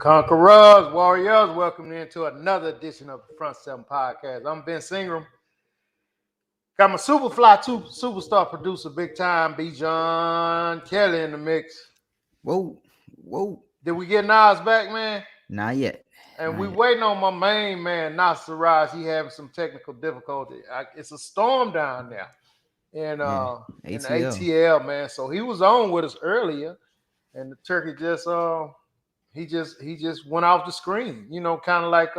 Conquerors, warriors, welcome into another edition of the Front Seven Podcast. I'm Vincent Ingram. Got my superstar producer, big time, Bijan, Kelley in the mix. Whoa. Did we get Nas back, man? Not yet. And we waiting on my main man, Nasir. He having some technical difficulty. It's a storm down there in the ATL, man. So he was on with us earlier, and the turkey just he just went off the screen. You know, kind of like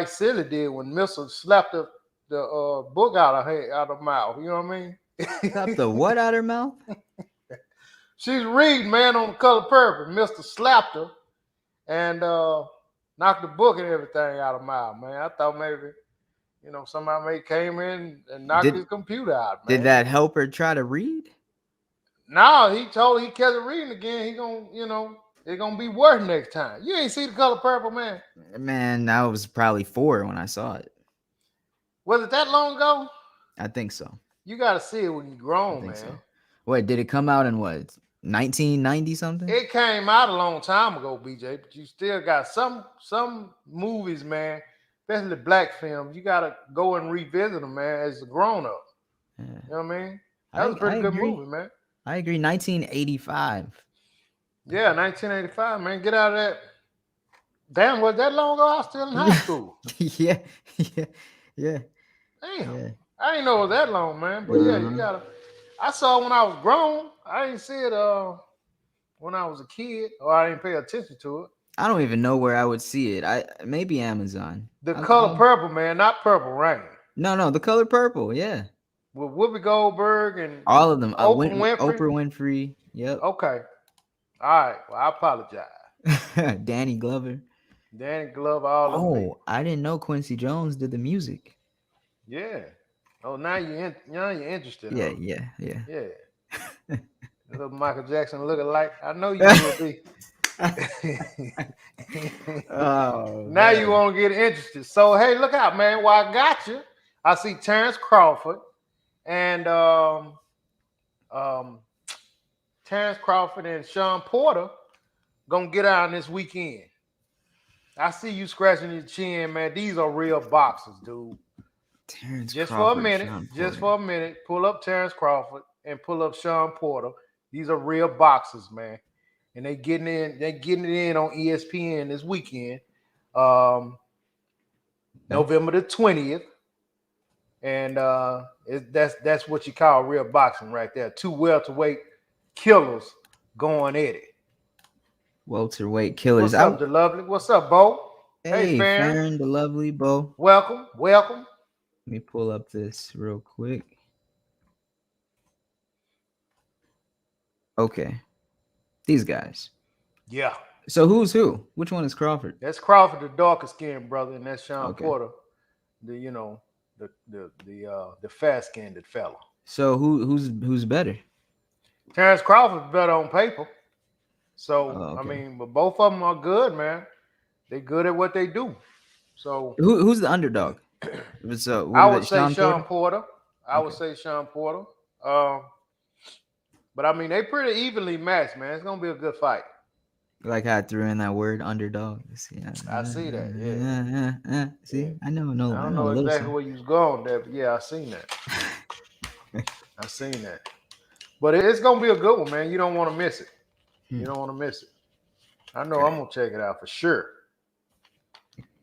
Silly did when Missile slapped the book out of her mouth. You know what I mean? Slapped the what out her mouth? She's reading, man, on The Color Purple. Mr. slapped her and knocked the book and everything out of her mouth, man. I thought maybe, somebody came in and knocked his computer out, man. Did that help her try to read? No, he told her he kept reading again. He gonna, it's gonna be worse next time. You ain't see The Color Purple, man? Man, I was probably 4 when I saw it. Was it that long ago? I think so. You gotta see it when you're grown, man. So. What, did it come out in what? 1990 something? It came out a long time ago, BJ, but you still got some movies, man, especially black films, you gotta go and revisit them, man, as a grown-up. Yeah. You know what I mean? That was a pretty good movie, man. I agree. 1985. Yeah, 1985, man. Get out of that. Damn, was that long ago? I was still in high school. Yeah. Damn. Yeah. I didn't know it was that long, man. But yeah, you gotta. I saw it when I was grown. I didn't see it when I was a kid, or I didn't pay attention to it. I don't even know where I would see it. Maybe Amazon. The Color Purple, man, not Purple Rain. No, The Color Purple, yeah. With Whoopi Goldberg and all of them. Oprah Winfrey. Yep. Okay. All right. Well, I apologize. Danny Glover. All of them. Oh, I didn't know Quincy Jones did the music. Yeah. Oh, now you're interested. Yeah. Little Michael Jackson looking like. I know you will be. Now you want to get interested. So hey, look out, man. Well, I got you. I see Terrence Crawford and Sean Porter gonna get out this weekend. I see you scratching your chin, man. These are real boxers, dude. For a minute, pull up Terrence Crawford and pull up Sean Porter. These are real boxers, man. And they're getting it in on ESPN this weekend. November the 20th. And that's what you call real boxing right there. 2 welterweight killers going at it. Welterweight killers. What's up, the lovely? What's up, Bo? Hey, Farron, the lovely Bo. Welcome. Let me pull up this real quick. Okay. These guys. Yeah. So who's who? Which one is Crawford? That's Crawford, the darker skinned brother, and that's Sean Porter, the fat skinned fella. So who's better? Terrence Crawford's better on paper. So I mean, but both of them are good, man. They're good at what they do. So who's the underdog? I would say Sean Porter. I would say Sean Porter. But I mean, they pretty evenly matched, man. It's gonna be a good fight. Like how I threw in that word, underdog. I see that. Yeah. See, I know. I don't know exactly where you was going there, but yeah, I seen that. But it's gonna be a good one, man. You don't want to miss it. You don't want to miss it. I know I'm gonna check it out for sure.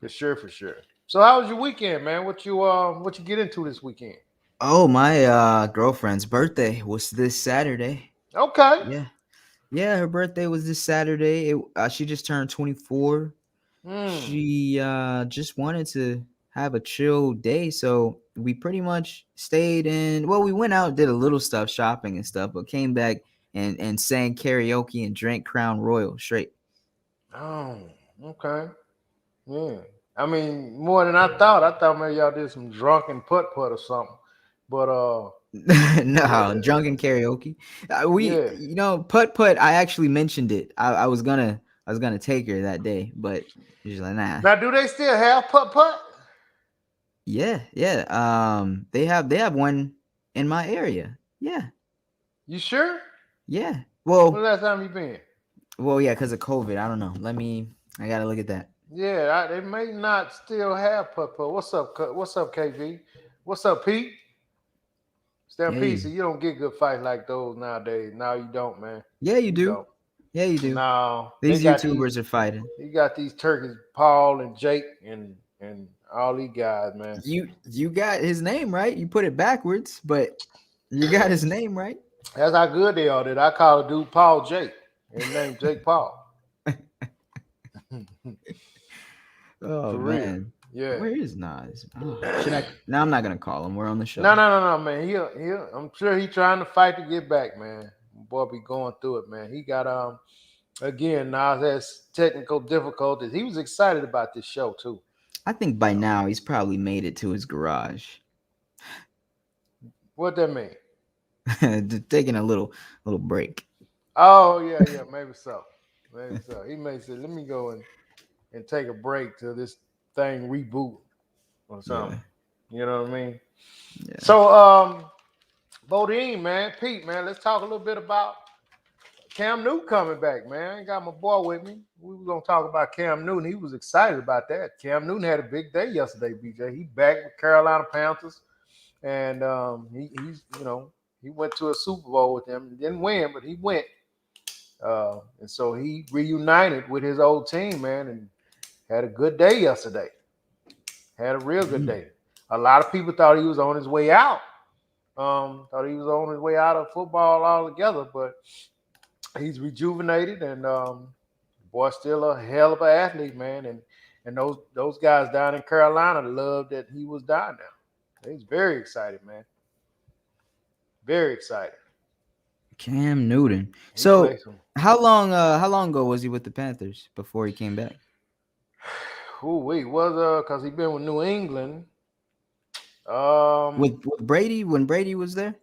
For sure. So how was your weekend, man? What you get into this weekend? Oh, my girlfriend's birthday was this Saturday. Okay. Yeah, her birthday was this Saturday. She just turned 24. She just wanted to have a chill day, so we pretty much stayed in. Well, we went out, did a little stuff, shopping and stuff, but came back and sang karaoke and drank Crown Royal straight. Oh, okay. Yeah. I mean, more than I thought. I thought maybe y'all did some drunken putt-putt or something. But no, drunken karaoke. Putt-putt, I actually mentioned it. I was gonna take her that day, but she's like, nah. Now, do they still have putt-putt? Yeah. They have one in my area. Yeah. You sure? Yeah. Well, when the last time you been? Well, yeah, because of COVID. I don't know. I gotta look at that. Yeah, they may not still have putt putt. What's up? What's up, KV? What's up, Pete? Stampede, Hey. so you don't get good fights like those nowadays. No, you don't, man. Yeah, you You do. don't. Yeah, you do. No, they These got these. YouTubers are fighting. You got these turkeys, Paul and Jake and all these guys, man. You got his name right. You put it backwards, but you got his name right. That's how good they are. That I call a dude Paul Jake. His name Jake Paul. Oh For real. man. Yeah. Where is Nas? Oh, should I? No, I'm not gonna call him. We're on the show. No, man. He'll. I'm sure he trying to fight to get back, man. Boy, be going through it, man. He got again. Nas has technical difficulties. He was excited about this show too. I think by now he's probably made it to his garage. What that mean? Just taking a little break. Oh yeah, maybe so. Maybe so. He may say, "Let me go and take a break till this thing reboot or something." Yeah. You know what I mean? Yeah. So, Bodine, man, Pete, man, let's talk a little bit about Cam Newton coming back, man. I ain't got my boy with me. We were gonna talk about Cam Newton. He was excited about that. Cam Newton had a big day yesterday, BJ. He back with Carolina Panthers, and he's he went to a Super Bowl with them. He didn't win, but he went. And so he reunited with his old team, man, and had a good day yesterday. Had a real good day. A lot of people thought he was on his way out. Thought he was on his way out of football altogether, but he's rejuvenated, and boy, still a hell of an athlete, man. And those guys down in Carolina loved that he was down there. He's very excited, man. Very excited. Cam Newton. So how long ago was he with the Panthers before he came back? Was because he been with New England. With Brady, when Brady was there?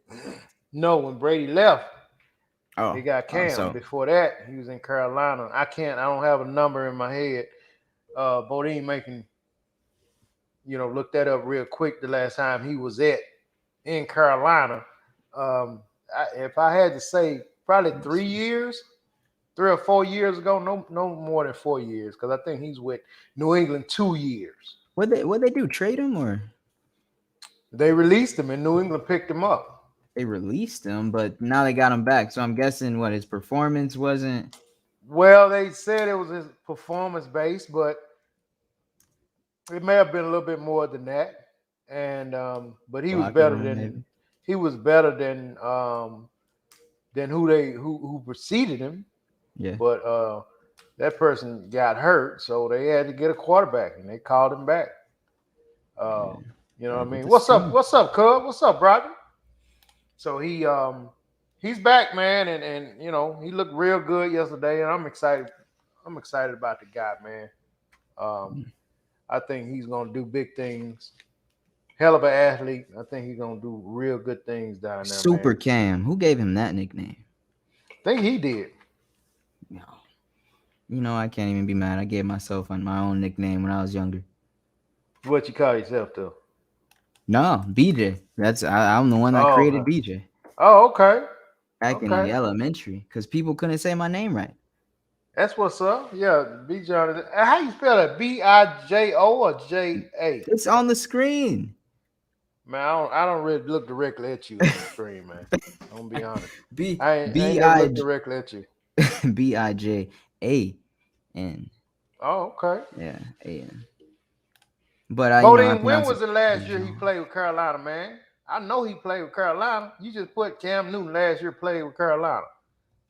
No, when Brady left, he got Cam. Before that, he was in Carolina. I don't have a number in my head. Bodine making, look that up real quick. The last time he was in Carolina, if I had to say, probably 3 or 4 years ago. No more than 4 years, because I think he's with New England 2 years. What they do? Trade him or? They released him, and New England picked him up. They released him, but now they got him back. So I'm guessing his performance wasn't. Well, they said it was his performance based, but it may have been a little bit more than that. And but he was better than who preceded him. Yeah. But that person got hurt, so they had to get a quarterback, and they called him back. You know what I mean? What's up, Cub? What's up, Roger? So he's back, man, and he looked real good yesterday, and I'm excited. I'm excited about the guy, man. I think he's gonna do big things. Hell of an athlete. I think he's gonna do real good things down there. Super man. Cam. Who gave him that nickname? I think he did. No. I can't even be mad. I gave myself my own nickname when I was younger. What you call yourself, though? No, BJ. I'm the one that created BJ. Oh, okay. Back in elementary, because people couldn't say my name right. That's what's up. Yeah, Bijan. How you spell it? B-I-J-O or J-A? It's on the screen. Man, I don't really look directly at you on the screen, man. I'm gonna be honest. I ain't look directly at you. B-I-J-A-N. Oh, okay. Yeah, A-N. But when was the last year he played with Carolina, man? I know he played with Carolina. You just put Cam Newton last year played with Carolina.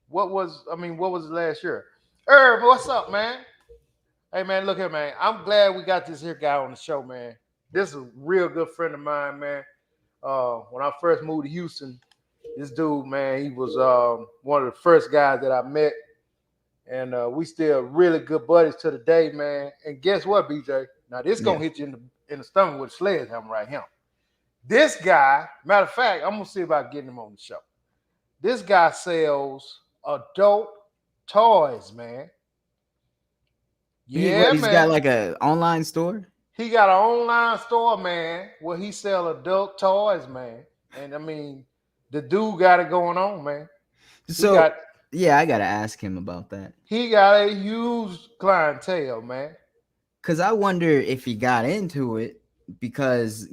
What was his last year? Irv, what's up, man? Hey, man, look here, man. I'm glad we got this here guy on the show, man. This is a real good friend of mine, man. When I first moved to Houston, this dude, man, he was one of the first guys that I met. And we still really good buddies to the day, man. And guess what, BJ? Now, this going to hit you in the stomach with a sledgehammer right here. This guy, matter of fact, I'm going to see about getting him on the show. This guy sells adult toys, man. Yeah, he's got like an online store? He got an online store, man, where he sell adult toys, man. And, I mean, the dude got it going on, man. So Yeah, I gotta ask him about that. He got a huge clientele, man. Cause I wonder if he got into it because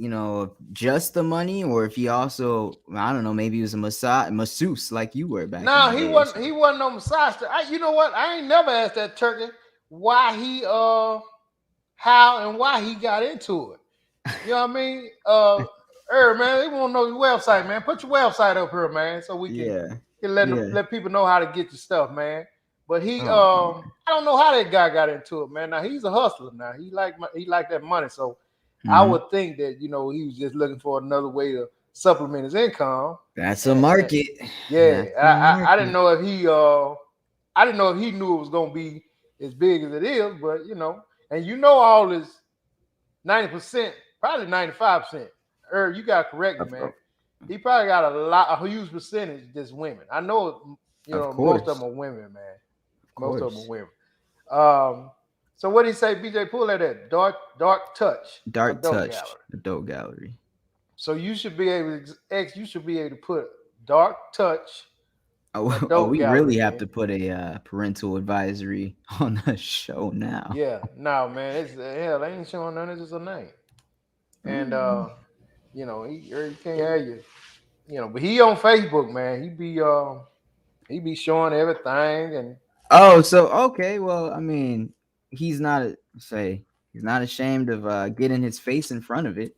just the money, or if he also, I don't know, maybe he was a masseuse like you were back in No, the he day or wasn't. He something. wasn't no massage. You know what? I ain't never asked that turkey why he how and why he got into it. You know what I mean? Man, they want to know your website, man. Put your website up here, man, so we can Yeah, yeah. let people know how to get your stuff, man. But he, Oh I don't know how that guy got into it, man. Now he's a hustler. Now he like that money, so I man. would think that he was just looking for another way to supplement his income. That's a And market. yeah, That's a I didn't market. know if I didn't know if he knew it was gonna be as big as it is, but and all this 90%, probably 95%. You gotta correct me, Of, man. of, He probably got a huge percentage just women. I know, of most of course, them are women, man. of Most of them are course. women. So what did he say, BJ? Pull that dark touch Dark adult touch, gallery. adult gallery. So you should be able to you should be able to put dark touch Oh, adult we really gallery, have man. to put a parental advisory on the show now. Yeah, no, man, it's hell. They ain't showing none. It's just a name, and Mm. he can't have you. But he on Facebook, man. He be showing everything, and Oh, so okay. Well, I mean, he's not he's not ashamed of getting his face in front of it.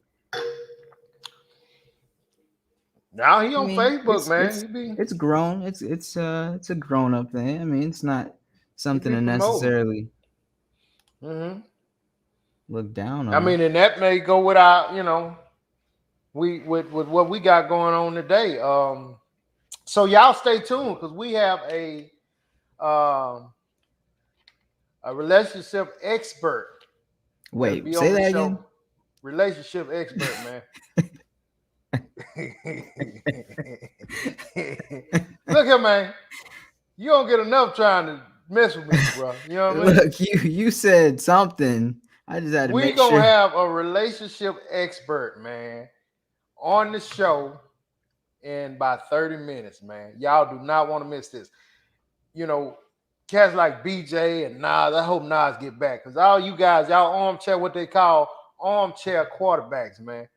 now he I on mean, Facebook, man. He be it's grown. It's a grown up thing. I mean, it's not he something be to promoting. necessarily Hmm look down I on. mean, and that may go without we with what we got going on today. So y'all stay tuned because we have um a relationship expert that'll Wait, be say on the that show. again. Relationship expert, man. Look here, man. You don't get enough trying to mess with me, bro. You know what I mean? Look, you said something. I just had to We make gonna sure. have a relationship expert, man, on the show in about 30 minutes, man. Y'all do not want to miss this. You know, cats like BJ and Nas, I hope Nas get back. Because all you guys, y'all armchair, what they call armchair quarterbacks, man.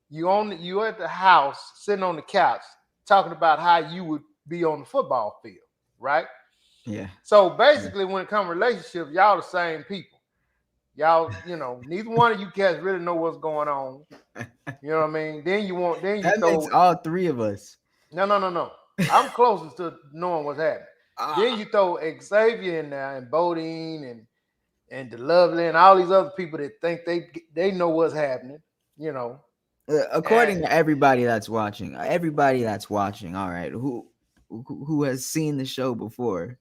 You at the house, sitting on the couch, talking about how you would be on the football field, right? Yeah. So Yeah. basically, when it comes to relationships, y'all the same people. Y'all, neither one of you cats really know what's going on. You know what I mean? Then you That makes throw all three of us. no. I'm closest to knowing what's happening. Then Ah. you throw Xavier in there and Bodine and the Lovely and all these other people that think they know what's happening. You know, and According to everybody that's watching, all right, who has seen the show before,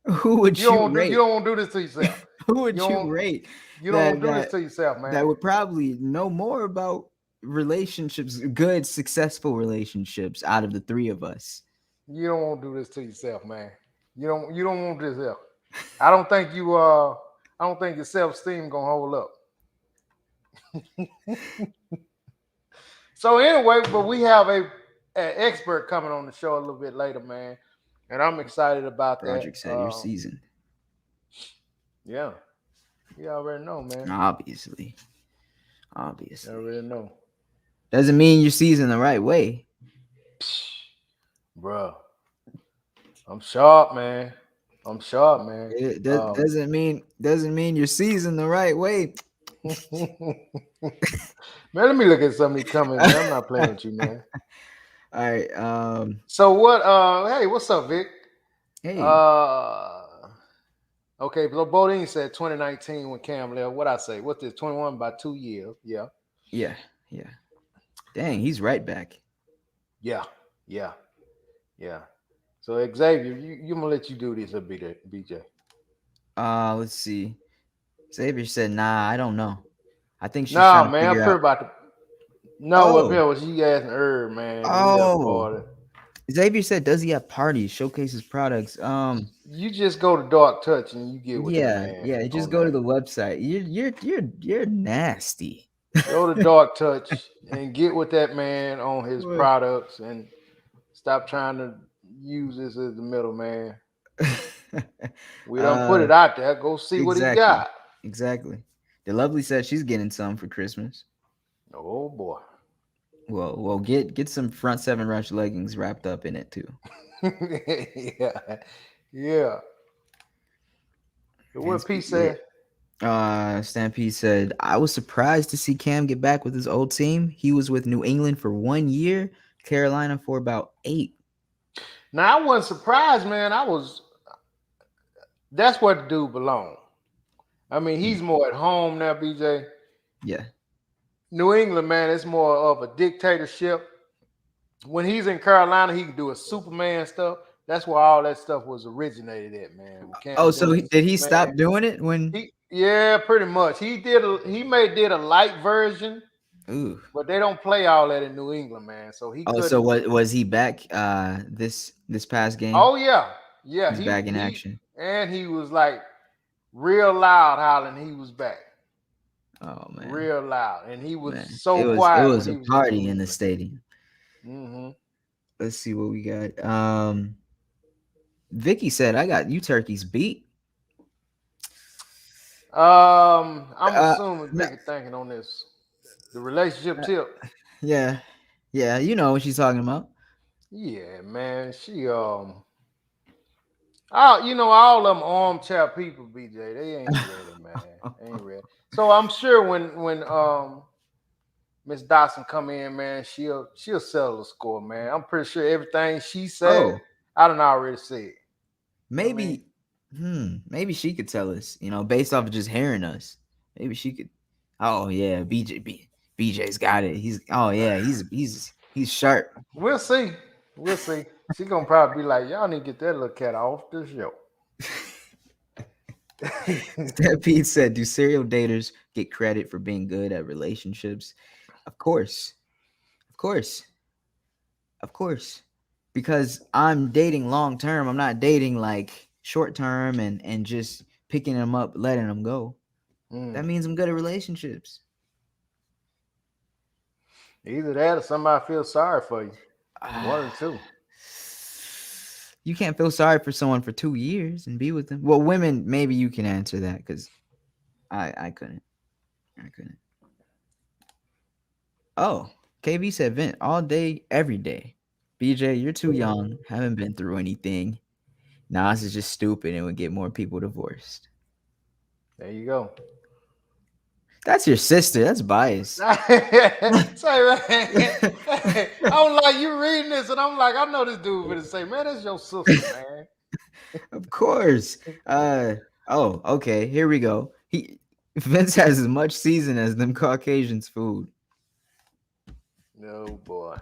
who would you you rate? don't want to do this to yourself. Who You would you don't rate you don't that want to do this that to yourself, man. that would probably know more about relationships, good, successful relationships, out of the three of us? You don't want to do this to yourself, man. You don't want this help. I don't think your self esteem gonna hold up. So anyway, but we have an expert coming on the show a little bit later, man, and I'm excited about that. Broderick said you're seasoned. Yeah, you already know, man. Obviously, You obviously. already know, Doesn't mean you're seasoned the right way. bro. I'm sharp, man. I'm sharp, man. It doesn't mean you're seasoned the right way. Man, let me look at some of these comments, man. I'm not playing All with you, man. right. So what? Hey, what's up, Vic? Hey. Uh, okay. So Bodine said 2019 when Cam left. What I say? What's this? 21 by 2 years. Yeah. Yeah. Yeah. Dang, he's right back. Yeah. Yeah. Yeah. So Xavier, you gonna let you do this, or BJ? Let's see. Xavier said, "Nah, I don't know. I think she's Nah, trying to man. I'm figure sure out." about the. No, up Oh, here was she asking her, man. Do he have a oh. party? Xavier said, "Does he have parties? Showcase his products?" You just go to Dark Touch and you get with that Yeah, man yeah. Just on go to that. the website. You're nasty. Go to Dark Touch and get with that man on his What? products and stop trying to use this as the middleman. We done put it out there. Go see what he Exactly. got. Exactly. The lovely said she's getting some for Christmas. Oh boy. Well, get some front 7 rush leggings wrapped up in it too. Yeah. Yeah. So And what P said? Stampede said, I was surprised to see Cam get back with his old team. He was with New England for 1 year, Carolina for about 8. Now I wasn't surprised, man. That's where the dude belongs. I mean, he's more at home now, BJ. Yeah. New England, man, it's more of a dictatorship. When he's in Carolina, he can do a Superman stuff. That's where all that stuff was originated at, man. When Cam Oh, was so doing did he Superman, stop doing it when? yeah, pretty much. He did a light version, Ooh. but they don't play all that in New England, man. So he Oh, so couldn't. what was he back this past game? Oh yeah, yeah. He's back in action. He was like real loud hollering. He was back. Oh man. Real loud, and he was Man. It so was quiet when a he was in party New in the England. stadium. Mm-hmm. Let's see what we got. Vicky said, I got you turkeys beat. I'm Uh assuming no, Vicky thinking on this. The relationship tip. yeah. Yeah, you know what she's talking about. Yeah, man. All them armchair people, BJ, they ain't ready, man. They ain't ready. So I'm sure when Miss Dotson come in, man, she'll settle the score, man. I'm pretty sure everything she said, Oh, I done already said. You know what I mean? maybe she could tell us, based off of just hearing us. Maybe she could. Oh yeah, BJ's got it. He's sharp. We'll see. We'll see. She gonna probably be like, y'all need to get that little cat off the show. Stampede said, "Do serial daters get credit for being good at relationships?" Of course, of course, of course. Because I'm dating long term. I'm not dating like short term and just picking them up, letting them go. That means I'm good at relationships. Either that or somebody feels sorry for you. One or two. You can't feel sorry for someone for 2 years and be with them. Well, women, maybe you can answer that because I couldn't. I couldn't. Oh, KB said vent all day, every day. BJ, you're too young. Haven't been through anything. Nas is just stupid and would get more people divorced. There you go. That's your sister. That's biased. Say, man, hey, I'm like, you reading this, and I'm like, I know this dude gonna say, man, that's your sister, man. Of course. Okay. Here we go. Vince has as much season as them Caucasians' food. No boy.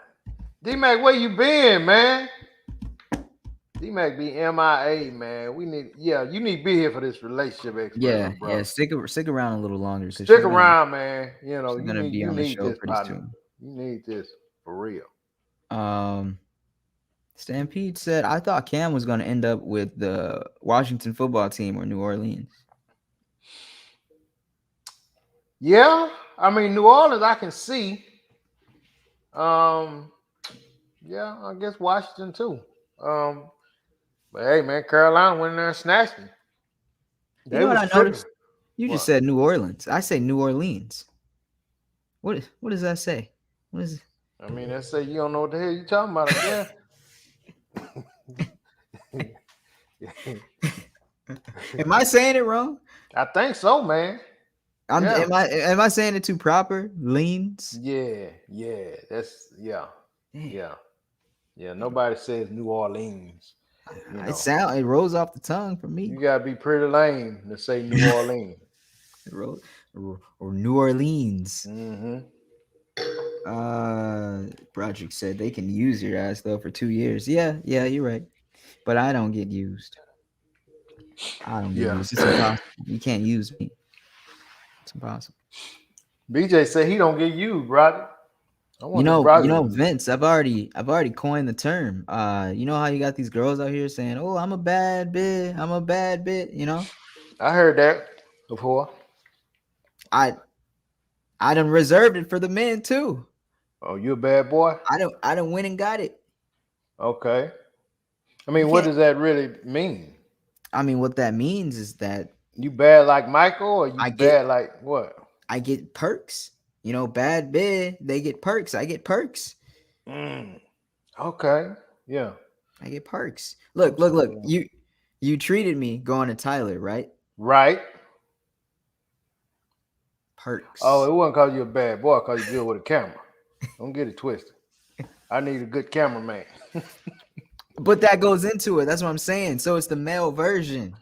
D-Mac, where you been, man? D-Mac be MIA, man. You need to be here for this relationship expert, bro. Yeah. Stick around a little longer. Stick around, man. She's gonna be you on the need show this, pretty partner. soon. You need this for real. Stampede said, I thought Cam was gonna end up with the Washington football team or New Orleans. Yeah, I mean New Orleans, I can see. Yeah, I guess Washington too. But hey, man, Carolina went in there and snatched him. You know what I noticed? You just said New Orleans. I say New Orleans. What does that say? What is it? I mean, that say you don't know what the hell you talking about, I guess. Am I saying it wrong? I think so, man. Am I saying it too proper? Leans? Yeah. That's yeah. Nobody says New Orleans. It rolls off the tongue for me. You gotta be pretty lame to say New Orleans. or New Orleans. Mm-hmm. Broderick said they can use your ass though for 2 years. Yeah, you're right. But I don't get used. I don't get used. It's impossible. You can't use me. It's impossible. BJ said he don't get used, brother. You know, Vince, I've already coined the term. You know how you got these girls out here saying, "Oh, I'm a bad bit. I'm a bad bit," you know? I heard that before. I done reserved it for the men too. Oh, you a bad boy? I done went and got it. Okay. I mean, what does that really mean? I mean, what that means is that You bad like Michael, or you I get bad like what? I get perks. You know, bad bid, they get perks. I get perks. Mm, okay. Yeah. I get perks. I'm Look. telling you. You treated me going to Tyler, right? Right. Oh, Perks. it wasn't cause you're a bad boy, cause you're good with a camera. Don't get it twisted. I need a good cameraman. But that goes into it. That's what I'm saying. So it's the male version.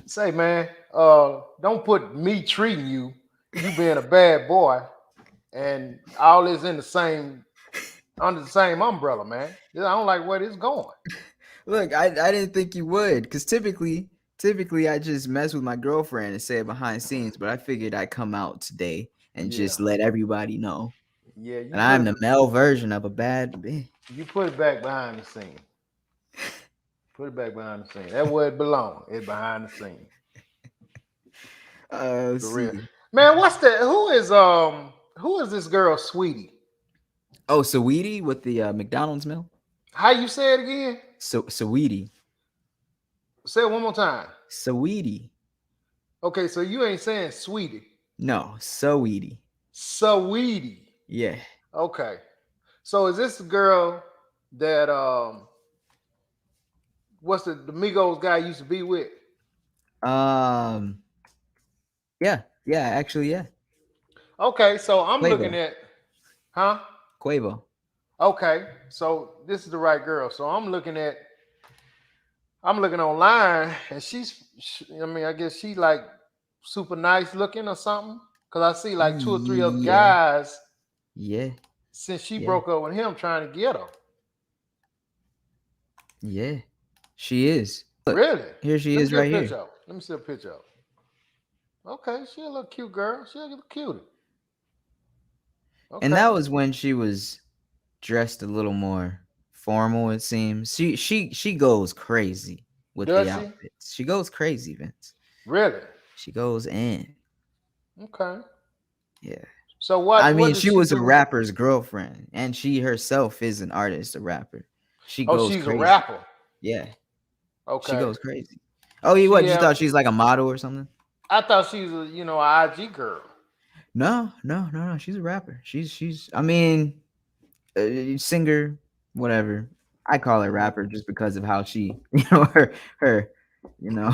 Say, man, don't put me treating you, you being a bad boy, and all this in the same under the same umbrella, man. I don't like where this going. Look, I didn't think you would, because typically I just mess with my girlfriend and say it behind scenes, but I figured I'd come out today and Yeah. just let everybody know Yeah, you that put I'm it the male version of a bad bitch. you put it back behind the scene. Put it back behind the scene. That's where it belongs. It's behind the scene. For See. real. Man, what's that? Who is this girl, Sweetie? Oh, Saweetie with the McDonald's meal? How you say it again? Saweetie. Say it one more time. Saweetie. Okay, so you ain't saying Sweetie. No, Saweetie. Sweetie. Yeah. Okay. So is this the girl that what's the Migos guy used to be with? Yeah, actually, yeah. Okay, so I'm Quavo. looking at huh? Quavo. Okay, so this is the right girl. So I'm looking online, and I mean, I guess she like super nice looking or something. Cause I see like two or three other Yeah. guys Yeah. since she Yeah. broke up with him trying to get her. Yeah. She is. Look, Really? here she Let me is see a right here. picture of her. Let me see a picture of her. Okay, she a little cute girl. She a little cute. And Okay. that was when she was dressed a little more formal, it seems. She goes crazy with the Does she? outfits. She goes crazy, Vince. Really? She goes in. Okay. Yeah. So I what mean, does she she was a do? rapper's girlfriend, and she herself is an artist, a rapper. She Oh, goes she's a crazy. rapper. Yeah. She Okay. goes crazy. Oh, you She what? You have thought she's like a model or something? I thought she was a IG girl. No. She's a rapper. She's. I mean, singer, whatever. I call her Mhm. rapper just because of how she, her, Does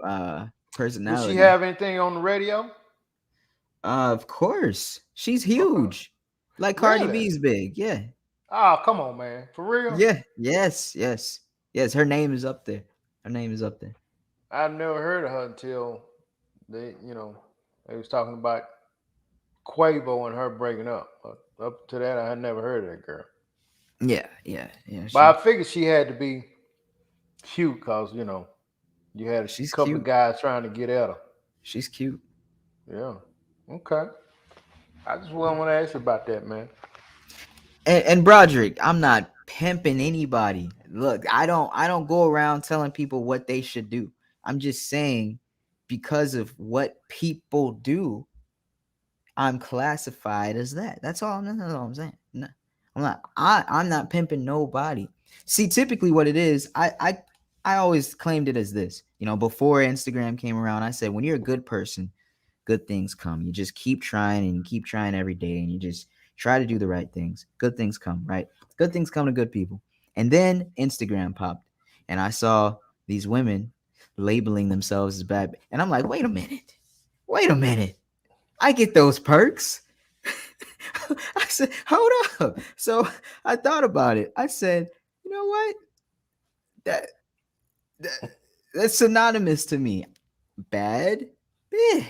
she personality. have anything on the radio? Of course, she's Okay. huge. Like Cardi Really? B's big. Yeah. Oh, come on, man. For real? Yeah. Yes. Her name is up there. Her name is up there. I've never heard of her until they was talking about Quavo and her breaking up. Up to that, I had never heard of that girl. Yeah. But I figured she had to be cute because, you had a She's couple of cute. guys trying to get at her. She's cute. Yeah. Okay. I just want to ask you about that, man. And Broderick, I'm not pimping anybody. Look, I don't go around telling people what they should do. I'm just saying because of what people do, I'm classified as that. That's all. That's all I'm saying. No, I'm not. I'm not pimping nobody. See, typically what it is, I always claimed it as this. Before Instagram came around, I said when you're a good person, good things come. You just keep trying and you keep trying every day and you just try to do the right things. Good things come, right? Good things come to good people. And then Instagram popped and I saw these women labeling themselves as bad. And I'm like, wait a minute. I get those perks. I said, hold up. So I thought about it. I said, you know what? That, that that's synonymous to me. Bad, eh.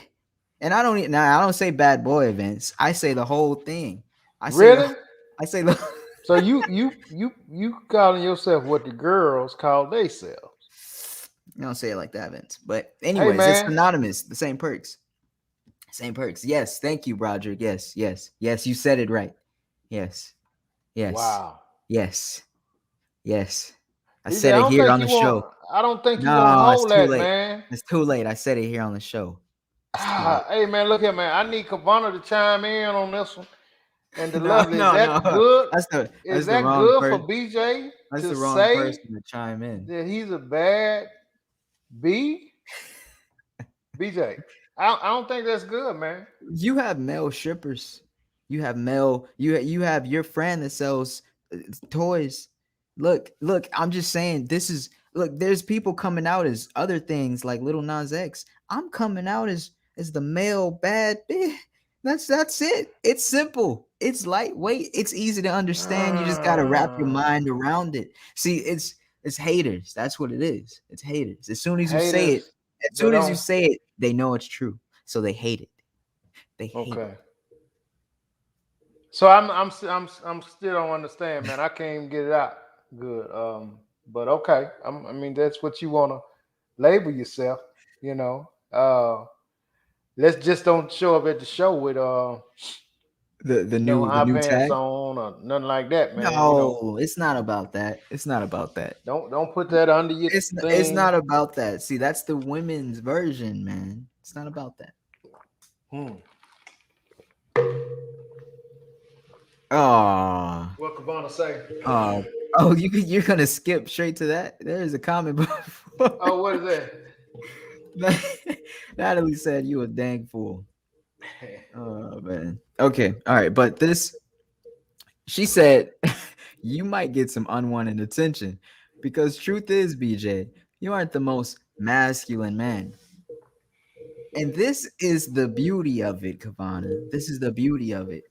And I don't say bad boy events. I say the whole thing. I say the Really? I say the So you calling yourself what the girls call themselves? I don't say it like that, Vince. But Hey, anyways, it's man. synonymous. The same perks. Same perks. Yes, thank you, Broderick. Yes. You said it right. Yes. Wow. Yes. I DJ, said it here on the show. I don't think you want to No, it's hold too that, late. man. It's too late. I said it here on the show. It's too late. Hey, man, look here, man. I need Kavana to chime in on this one. And the No, lovely, is that no. good? Is That's the that wrong good for person. BJ That's to the wrong say person to chime in. that he's a bad B BJ. I don't think that's good, man. You have male strippers. You have male. You have your friend that sells toys. Look. I'm just saying. This is look. There's people coming out as other things like Little Nas X. I'm coming out as the male bad bitch. That's it. It's simple. It's lightweight. It's easy to understand. You just gotta wrap your mind around it. See, it's haters. That's what it is. It's haters. Haters As that soon as you don't. say it, they know it's true. So they hate it. They hate it. Okay. So I'm still don't understand, man. I can't even get it out good. But okay. I mean, that's what you want to label yourself. You know. Let's just don't show up at the show with no The high new pants tag. on or nothing like that, man. You know. No, it's not about that. It's not about that. Don't put that under your It's thing. not about that. See, that's the women's version, man. It's not about that. Hmm. Oh, What Cabana say? oh, oh! You're gonna skip straight to that. There's a comment before. Oh, what is Natalie said you a dang fool. that? Oh man. Okay. All right. But this, she said, you might get some unwanted attention because truth is, BJ, you aren't the most masculine man. And this is the beauty of it, Kavana. This is the beauty of it.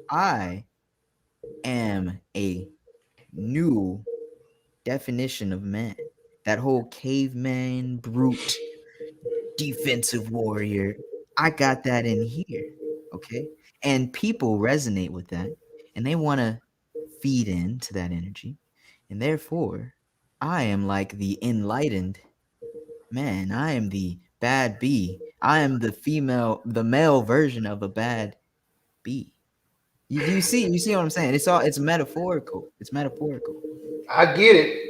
I am a new definition of man. That whole caveman, brute, defensive warrior. I got that in here. Okay. And people resonate with that and they want to feed into that energy. And therefore, I am like the enlightened man. I am the bad bee. I am the male version of a bad bee. You see what I'm saying? It's metaphorical. It's metaphorical. I get it.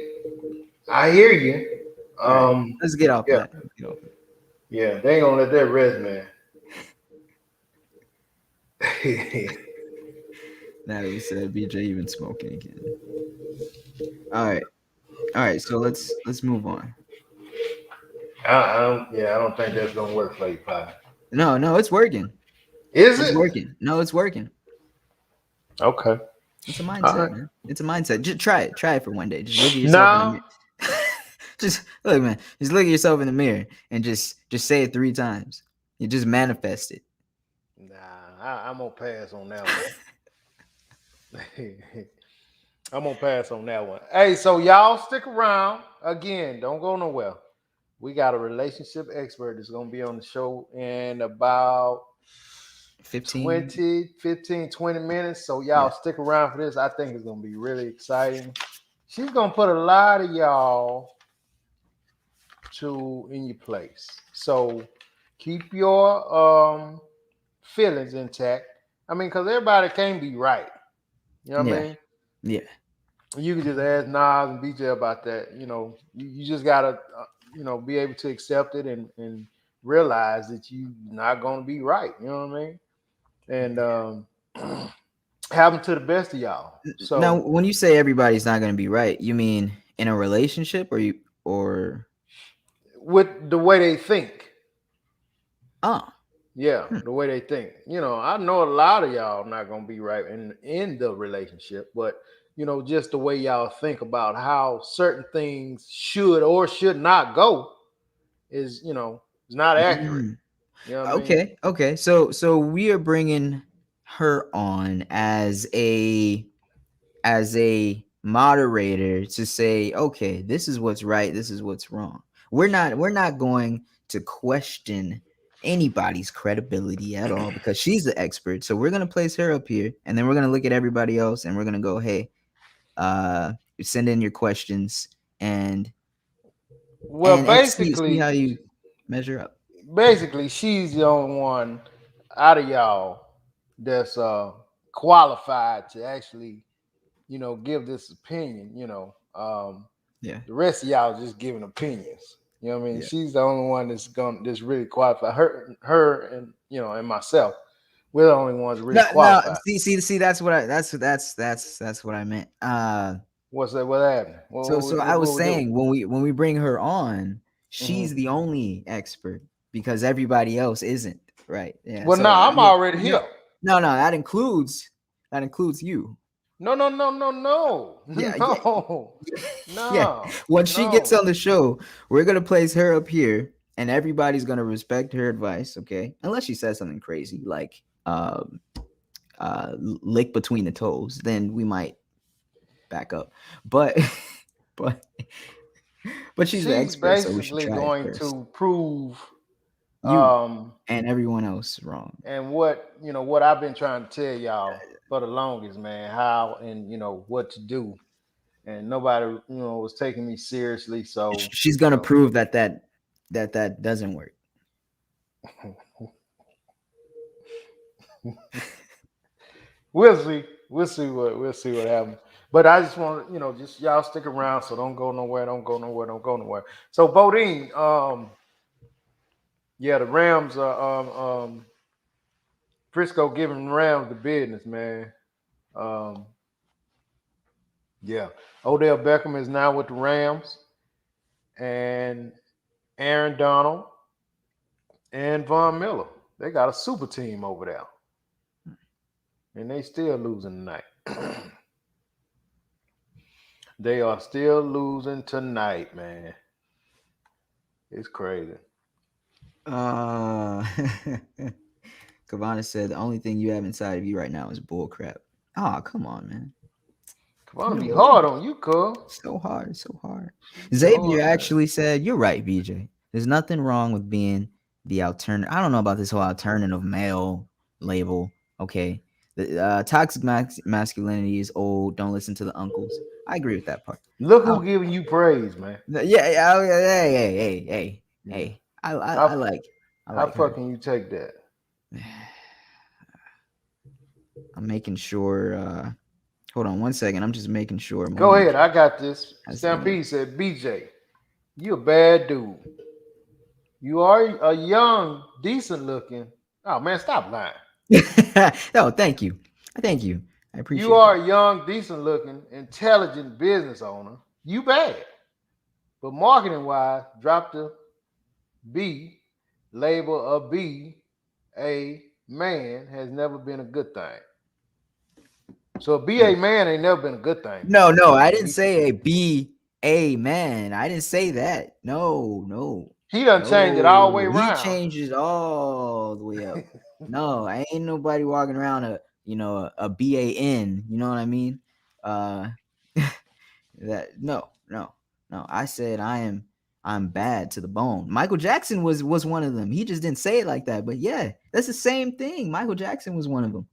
I hear you. All right. Let's get off Yeah, that. Let's get off that. yeah. They ain't gonna let that rest, man. Natalie said BJ even smoking again. All right. All right. So let's move on. Yeah, I don't think that's gonna work for you, Pop. No, it's working. Is It's it? working. No, it's working. Okay. It's a All mindset, right. man. It's a mindset. Just try it. Try it for one day. Just look at yourself in the No. mirror. Just look, man. Just look at yourself in the mirror and just say it 3 times. You just manifest it. Nah, I'm gonna pass on that one. I'm gonna pass on that one. Hey, so y'all stick around. Again, don't go nowhere. We got a relationship expert that's gonna be on the show in about 15. 20, 15, 20 minutes. So Yeah. y'all stick around for this. I think it's gonna be really exciting. She's gonna put a lot of y'all to in your place. So keep your feelings intact. I mean, because everybody can't be right. You know what I Yeah. mean? Yeah. You can just ask Nas and BJ about that. You just gotta be able to accept it and realize that you're not gonna be right. You know what I mean? And happen to the best of y'all. Now, So when you say everybody's not going to be right, you mean in a relationship or with the way they think, oh, yeah, hmm, the way they think. I know a lot of y'all not gonna be right in the relationship, but just the way y'all think about how certain things should or should not go is not accurate. mm, You know what I mean? okay. So we are bringing her on as a moderator to say, okay, this is what's right, this is what's wrong. We're not going to question anybody's credibility at all because she's the expert. So we're gonna place her up here, and then we're gonna look at everybody else, and we're gonna go, hey, uh, send in your questions and Well, and see how basically, you measure up. she's the only one out of y'all that's qualified to actually give this opinion. Yeah, The rest of y'all just giving opinions. You know what I mean? yeah. She's the only one that's really qualified. Her, and and myself, we're the only ones really No. qualified. See. That's what I. That's what I meant. What's that? What happened? So I was What we do? saying when we bring her on, She's the only expert because everybody else isn't, right? Yeah. Well, So no, I'm already here. No, that includes you. No. Yeah, No. yeah. No. When she gets No. on the show, we're gonna place her up here, and everybody's gonna respect her advice, okay? Unless she says something crazy like lick between the toes, then we might back up. But but she's the She's expert, so we should basically try it going first. to prove You and everyone else wrong. and what I've been trying to tell y'all for the longest, man, how and what to do. And nobody, was taking me seriously. So She's gonna prove that doesn't work. we'll see. We'll see what happens. But I just want just y'all stick around. So don't go nowhere. Don't go nowhere. Don't go nowhere. So Bodine, yeah, the Rams are Frisco giving Rams the business, man. Um, yeah, Odell Beckham is now with the Rams, and Aaron Donald and Von Miller. They got a super team over there, and they still losing tonight. They are still losing tonight, man. It's crazy. Kavana said the only thing you have inside of you right now is bull crap. Oh, come on, man. Come on, be hard on you, cuz. So hard. Xavier actually said, "You're right, BJ. There's nothing wrong with being the alternative. I don't know about this whole alternative male label. Okay, the toxic masculinity is old. Don't listen to the uncles. I agree with that part. Look who giving you praise, man. Yeah. Hey. I like. How fucking you take that? I'm making sure. Hold on 1 second. I'm just making sure. Go ahead. I got this. Stampede said, BJ, you a bad dude. You are a young, decent looking. Oh, man, stop lying. No, thank you. I appreciate you are a young, decent looking, intelligent business owner. You bad. But marketing wise, drop the B, label a B, a man has never been a good thing. So a BA man ain't never been a good thing. No, I didn't say a BA man. I didn't say that. No. He done changed it all the way around. He changed it all the way up. No, ain't nobody walking around a BAN. You know what I mean? That no. I said I'm bad to the bone. Michael Jackson was one of them. He just didn't say it like that. But yeah, that's the same thing. Michael Jackson was one of them.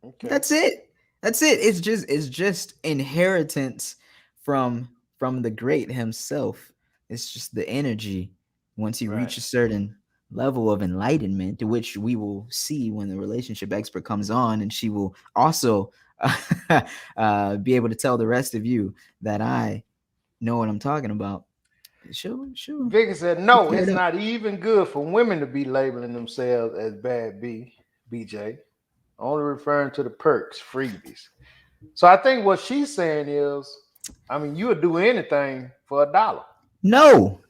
Okay. That's it. It's just inheritance from the great himself. It's just the energy. Once you reach a certain level of enlightenment, which we will see when the relationship expert comes on, and she will also be able to tell the rest of you that I know what I'm talking about. Sure. Vicky said, no, it's not even good for women to be labeling themselves as bad BJ. Only referring to the perks, freebies. So I think what she's saying is, I mean, you would do anything for $1. No.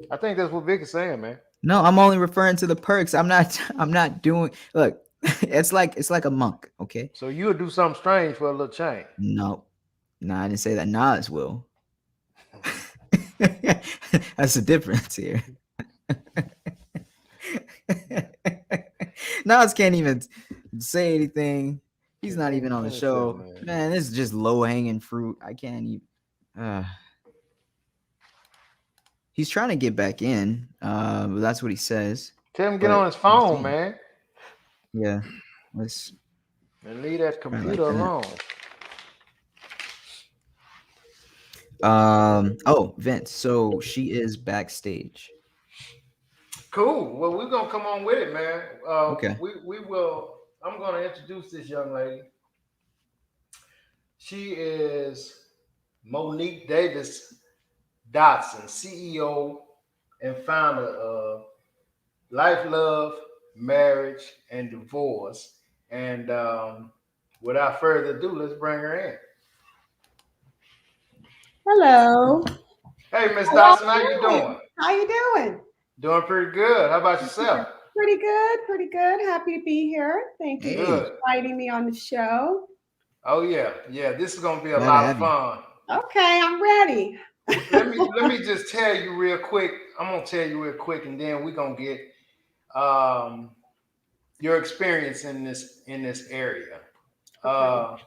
I think that's what Vicky's saying, man. No, I'm only referring to the perks. I'm not doing. Look, it's like a monk, okay? So you would do something strange for a little change. No, I didn't say that. Nas will. That's the difference here. Nas can't even say anything. He's not even on the show. Man, this is just low hanging fruit. I can't even. He's trying to get back in. That's what he says. Tell him get on his phone, man. Yeah. Let's and leave that computer alone. Oh, Vince. So she is backstage. Cool. Well, we're gonna come on with it, man. Okay. We will. I'm gonna introduce this young lady. She is Monique Davis Dotson, CEO and founder of Life, Love, Marriage, and Divorce. And without further ado, let's bring her in. Hello. Hey, Hey, Miss Dotson, how you doing? How you doing? Doing pretty good. How about yourself? Pretty good, pretty good. Happy to be here. Thank you Good. for inviting me on the show. Oh yeah, yeah. This is gonna be a Glad to lot of have you. fun. Okay, I'm ready. Let me just tell you real quick. I'm gonna tell you real quick, and then we're gonna get um, your experience in this area. Uh,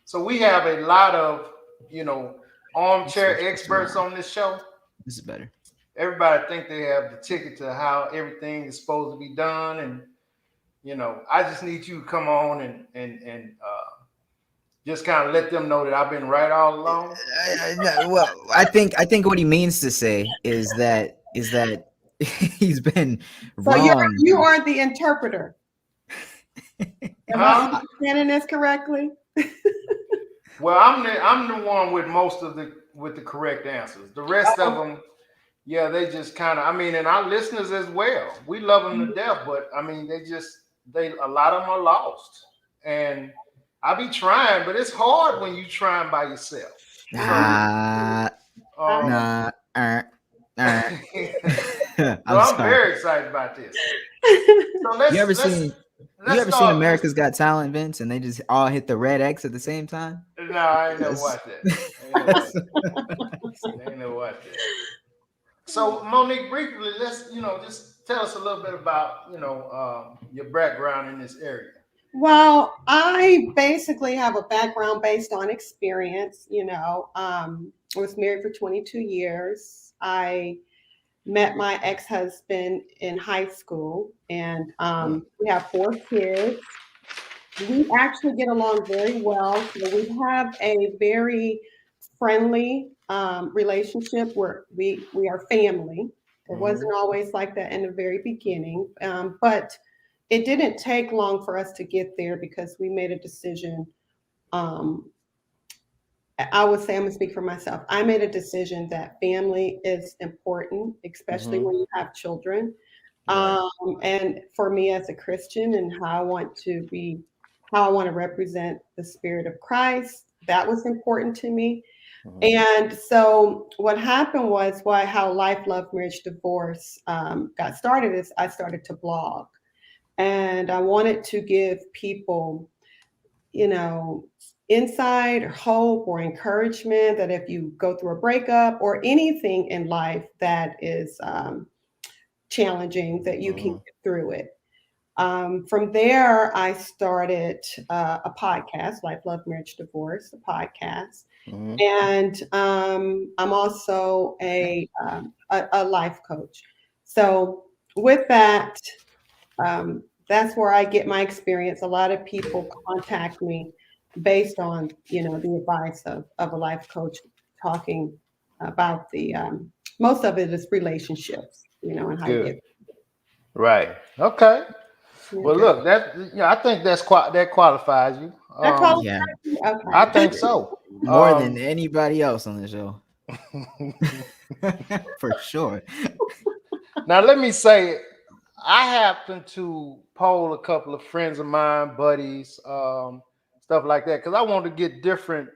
so we have a lot of you know armchair experts on this show. This is better. Everybody think they have the ticket to how everything is supposed to be done, and I just need you to come on and just kind of let them know that I've been right all along. No, well, I think what he means to say is that he's been So wrong. you are the interpreter. Am I Huh? understanding this correctly? Well, I'm the one with most of the correct answers. The rest of them, yeah, they just kind of. I mean, and our listeners as well. We love them to death, but I mean, they a lot of them are lost, and I be trying, but it's hard when you trying by yourself. Nah, Um, nah. so I'm I'm sorry. very excited about this. So You ever let's seen let's start. America's Got Talent, Vince, and they just all hit the red X at the same time? No, I ain't never watched that. I ain't never watched that. So Monique, briefly, let's just tell us a little bit about your background in this area. Well, I basically have a background based on experience. I was married for 22 years. I met my ex-husband in high school, and we have 4 kids. We actually get along very well. So we have a very friendly relationship where we are family. It Mm-hmm. wasn't always like that in the very beginning, but it didn't take long for us to get there because we made a decision. Um, I would say I'm gonna speak for myself. I made a decision that family is important, especially Mm-hmm. when you have children. Right. And for me as a Christian and how I want to represent the spirit of Christ, that was important to me. Mm-hmm. And so what happened was how Life, Love, Marriage, Divorce got started is I started to blog. And I wanted to give people, you know, insight or hope or encouragement that if you go through a breakup or anything in life that is challenging, that you can Mm-hmm. get through it. From there, I started a podcast, Life, Love, Marriage, Divorce, a podcast. Mm-hmm. And I'm also a life coach. So with that, that's where I get my experience. A lot of people contact me based on, the advice of a life coach talking about most of it is relationships, and how to Good. get. Right. Okay. Yeah. Well, look, I think that qualifies you. That qualifies Yeah, me? I Okay. think so. more than anybody else on the show, for sure. Now let me say, I happen to poll a couple of friends of mine, buddies, stuff like that, because I want to get different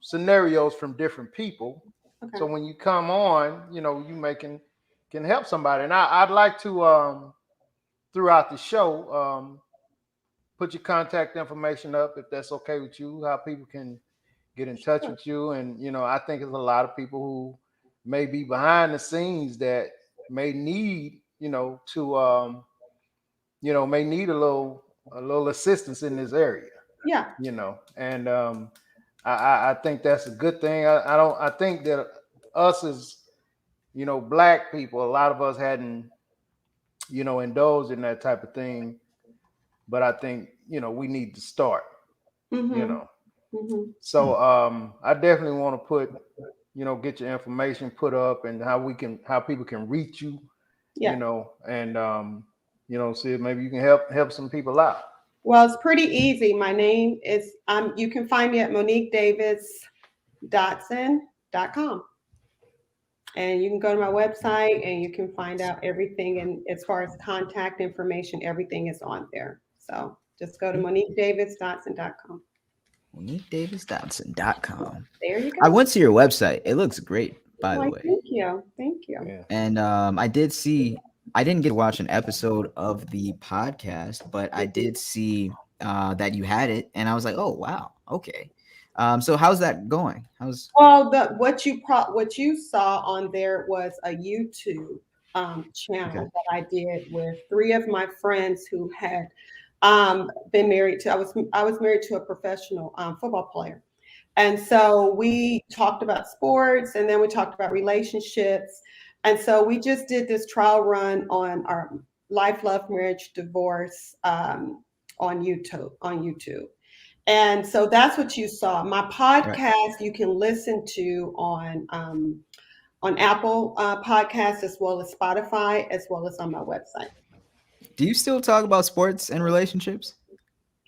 scenarios from different people. So Okay. when you come on, you can help somebody. And I'd like to throughout the show put your contact information up if that's okay with you. How people can get in touch Sure. with you, and I think there's a lot of people who may be behind the scenes that may need to may need a little assistance in this area, Yeah. and I think that's a good thing. I think that us as black people, a lot of us hadn't indulged in that type of thing, but I think we need to start, you Mm-hmm. know. Mm-hmm. So I definitely want to get your information put up and how people can reach you, Yeah. and see if maybe you can help some people out. Well, it's pretty easy. My name is you can find me at MoniqueDavisDotson.com. And you can go to my website and you can find out everything. And as far as contact information, everything is on there. So just go to MoniqueDavisDotson.com. MoniqueDavisDotson.com. There you go. I went to your website. It looks great, by the way. Thank you. Yeah. And I did see. I didn't get to watch an episode of the podcast, but I did see that you had it, and I was like, "Oh wow, okay." So how's that going? Well, what you saw on there was a YouTube channel that I did with 3 of my friends who had been married to. I was married to a professional football player, and so we talked about sports, and then we talked about relationships, and so we just did this trial run on our life, love, marriage, divorce on YouTube. And so that's what you saw. My podcast you can listen to on Apple Podcasts, as well as Spotify, as well as on my website. Do you still talk about sports and relationships?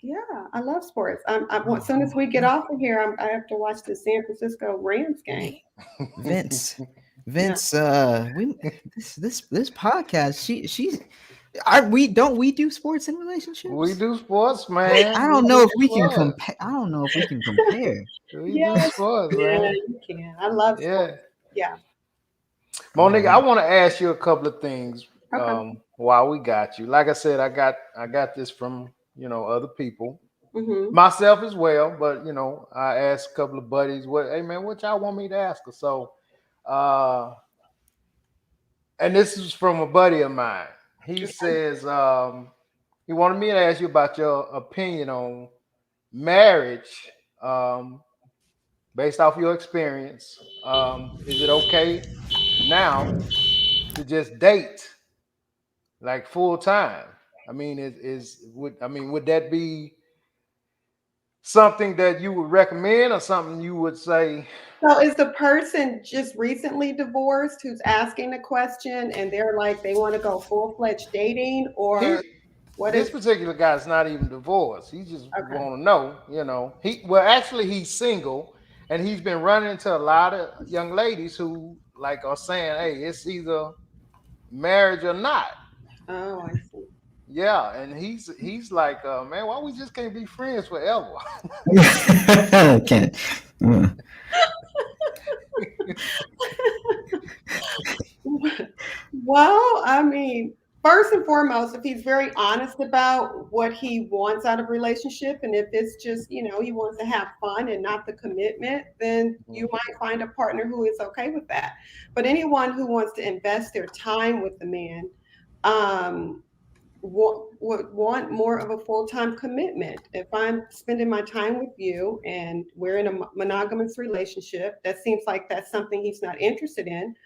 Yeah, I love sports. As soon as we get off of here, I have to watch the San Francisco Rams game. Vince, this podcast. Don't we do sports and relationships? We do sports, man. I don't know if we can compare. We do sports, man. You can. I love sports. Yeah. Monique, I want to ask you a couple of things while we got you. Like I said, I got this from other people, myself as well. But I asked a couple of buddies, hey man, what y'all want me to ask her? So, and this is from a buddy of mine. He says he wanted me to ask you about your opinion on marriage, based off your experience. Is it okay now to just date like full time? I mean, would that be something that you would recommend, or something you would say? So is the person just recently divorced who's asking the question, and they're like, they want to go full-fledged dating, or this particular guy's not even divorced. He just want to know, he's single, and he's been running into a lot of young ladies who are saying, hey, it's either marriage or not. Oh, I see. Yeah, and he's like, man, why we just can't be friends forever? Can't. Well, I mean, first and foremost, if he's very honest about what he wants out of a relationship, and if it's just, he wants to have fun and not the commitment, then you might find a partner who is okay with that. But anyone who wants to invest their time with the man would want more of a full-time commitment. If I'm spending my time with you and we're in a monogamous relationship, that seems like that's something he's not interested in.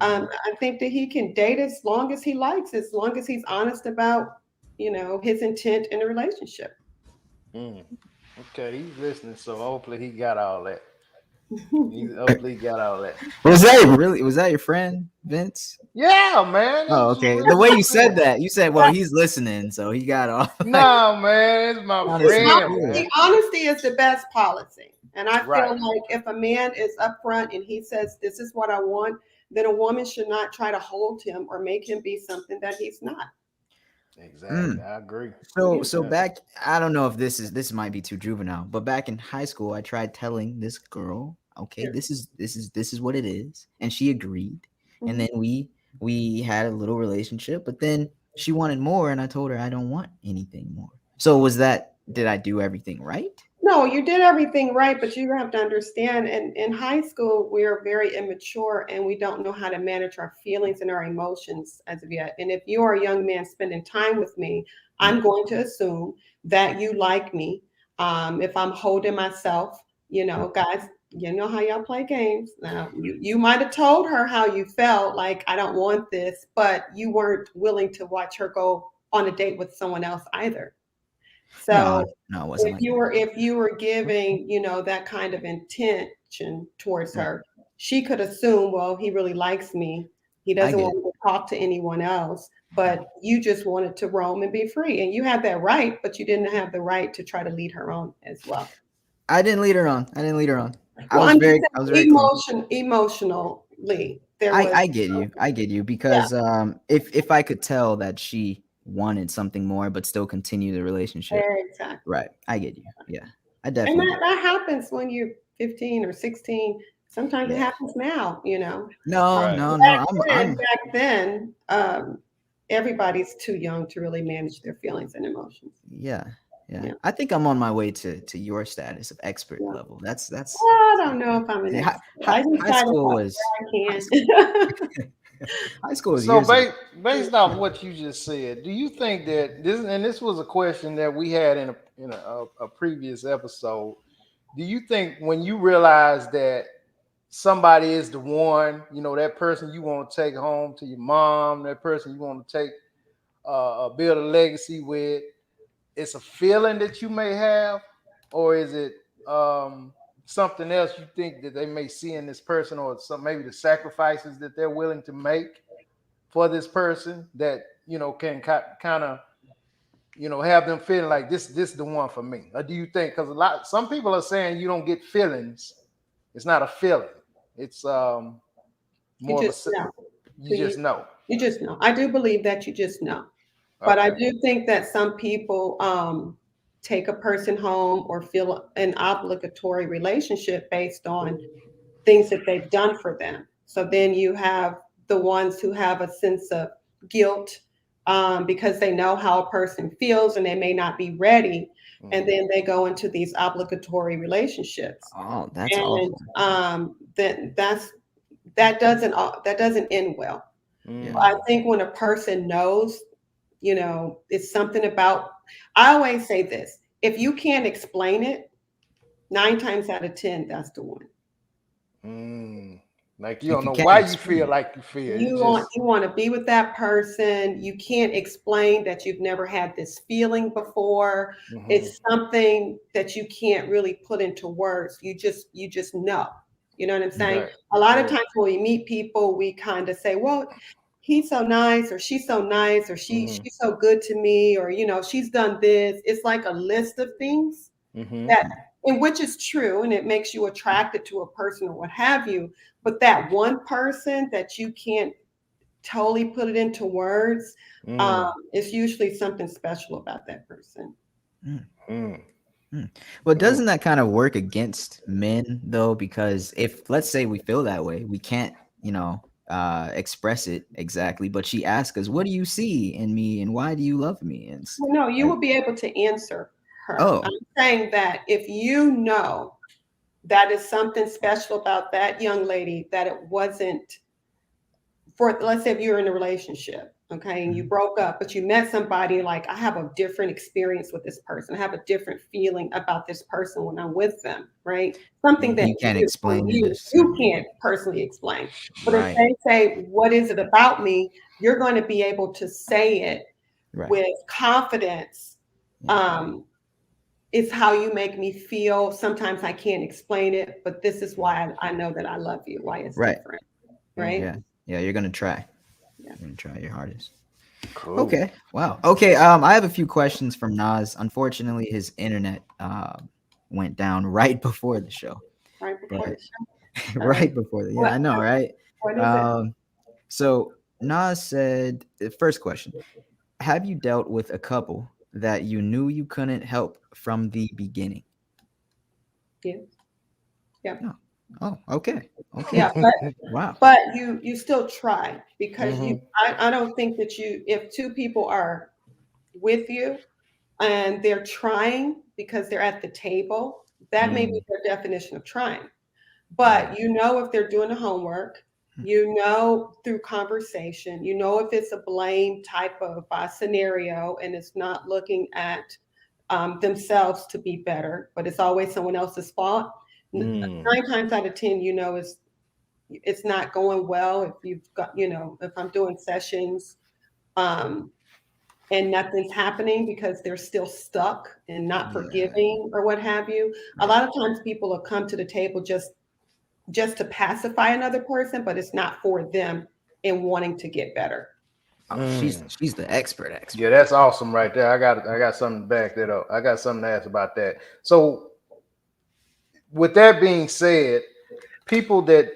I think that he can date as long as he likes, as long as he's honest about, his intent in a relationship. Okay, he's listening, so hopefully he got all that. Hopefully he got all that. Was that your friend, Vince? Yeah, man. Oh, okay. The way you said that, you said, well, he's listening, so he got all. No, man, it's my friend. Honesty is the best policy. And I feel like if a man is upfront and he says, this is what I want, then a woman should not try to hold him or make him be something that he's not. Exactly. I agree. So back, I don't know if this might be too juvenile, but back in high school, I tried telling this girl, okay, this is what it is, and she agreed. And then we had a little relationship, but then she wanted more, and I told her I don't want anything more. So did I do everything right? No, you did everything right, but you have to understand, in high school, we're very immature and we don't know how to manage our feelings and our emotions as of yet. And if you are a young man spending time with me, I'm going to assume that you like me. If I'm holding myself, guys, you know how y'all play games. Now, you might have told her how you felt, like, I don't want this, but you weren't willing to watch her go on a date with someone else either. So no, it wasn't. If you were giving, that kind of intention towards her, she could assume, well, he really likes me. He doesn't want to talk to anyone else, but you just wanted to roam and be free. And you had that right, but you didn't have the right to try to lead her on as well. I didn't lead her on. I was very emotionally. I get you because if I could tell that she wanted something more but still continue the relationship. Exactly. Right. I get you. Yeah. I definitely. And that happens when you're 15 or 16. Sometimes it happens now, you know. No. Back then, everybody's too young to really manage their feelings and emotions. Yeah. I think I'm on my way to your status of expert level. That's. Well, I don't know if I'm an expert. I just high school was. High school was so years based off what you just said, do you think that this was a question that we had in a previous episode? Do you think when you realize that somebody is the one, that person you want to take home to your mom, that person you want to take build a legacy with, it's a feeling that you may have, or is it something else you think that they may see in this person, or maybe the sacrifices that they're willing to make for this person that can kind of have them feeling like this is the one for me? Or do you think, because some people are saying you don't get feelings, it's not a feeling, it's more you just of a know. you just know. You just know. I do believe that you just know. But I do think that some people take a person home or feel an obligatory relationship based on things that they've done for them. So then you have the ones who have a sense of guilt because they know how a person feels and they may not be ready. Mm-hmm. And then they go into these obligatory relationships. Oh, that's awful. That doesn't end well. Yeah. I think when a person knows, it's something about, I always say this, if you can't explain it, 9 times out of 10, that's the one. Like you don't know why you feel like you feel. You want to be with that person. You can't explain that you've never had this feeling before. Mm-hmm. It's something that you can't really put into words. You just know. You know what I'm saying? Right. A lot of times when we meet people, we kind of say, well, he's so nice, or she's so nice, or she's so good to me, or she's done this. It's like a list of things that, and which is true, and it makes you attracted to a person or what have you. But that one person that you can't totally put it into words, it's usually something special about that person. Well, doesn't that kind of work against men though? Because if, let's say, we feel that way, we can't, express it exactly, but she asks us, what do you see in me and why do you love me? And no, you will be able to answer her. I'm saying that if you know that is something special about that young lady, that it wasn't for, let's say if you're in a relationship, okay, and you broke up, but you met somebody, like, I have a different experience with this person. I have a different feeling about this person when I'm with them, right? Something that you can't explain. You can't personally explain. But if they say, what is it about me? You're going to be able to say it with confidence. It's how you make me feel. Sometimes I can't explain it, but this is why I know that I love you, why it's different, right? Yeah, you're going to try. Yeah. You're going to try your hardest. Cool. Okay. Wow. Okay. I have a few questions from Nas. Unfortunately, his internet went down right before the show. Right before the show? Right before the, I know, right? What is it? So Nas said, the first question, have you dealt with a couple that you knew you couldn't help from the beginning? Yeah. Yeah. Oh, okay. Yeah, but, wow. But you still try, because I don't think that if two people are with you and they're trying because they're at the table, that may be their definition of trying. But if they're doing the homework, through conversation, if it's a blame type of scenario and it's not looking at themselves to be better, but it's always someone else's fault. 9 times out of 10, it's not going well. If you've got, if I'm doing sessions and nothing's happening because they're still stuck and not forgiving or what have you. A lot of times people will come to the table just to pacify another person, but it's not for them in wanting to get better. She's the expert. Yeah, that's awesome right there. I got something to back that up. I got something to ask about that. So with that being said, people that,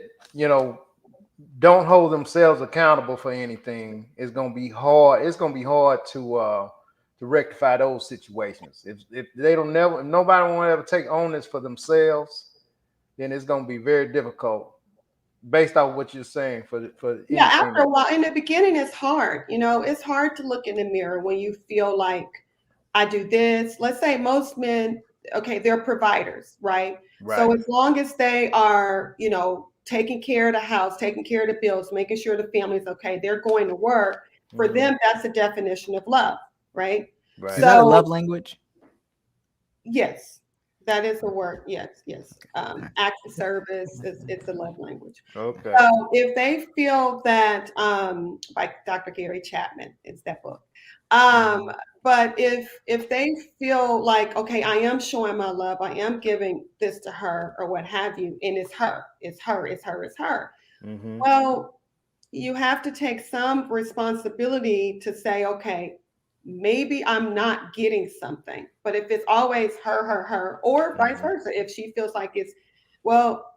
don't hold themselves accountable for anything, is going to be hard. It's going to be hard to to rectify those situations. If they don't never, if nobody won't ever take onus for themselves, then it's gonna be very difficult based on what you're saying for Yeah, anything. after a while, in the beginning, it's hard. It's hard to look in the mirror when you feel like I do this. Let's say most men, okay, they're providers, right? So as long as they are, taking care of the house, taking care of the bills, making sure the family's okay, they're going to work. For them, that's the definition of love, right? Is that a love language? Yes, that is a word. Yes. Acts of service it's a love language. Okay. So if they feel that, by Dr. Gary Chapman, it's that book. But if they feel like, okay, I am showing my love, I am giving this to her or what have you, and it's her. Well, you have to take some responsibility to say, okay, maybe I'm not getting something. But if it's always her, or vice versa, if she feels like it's, well,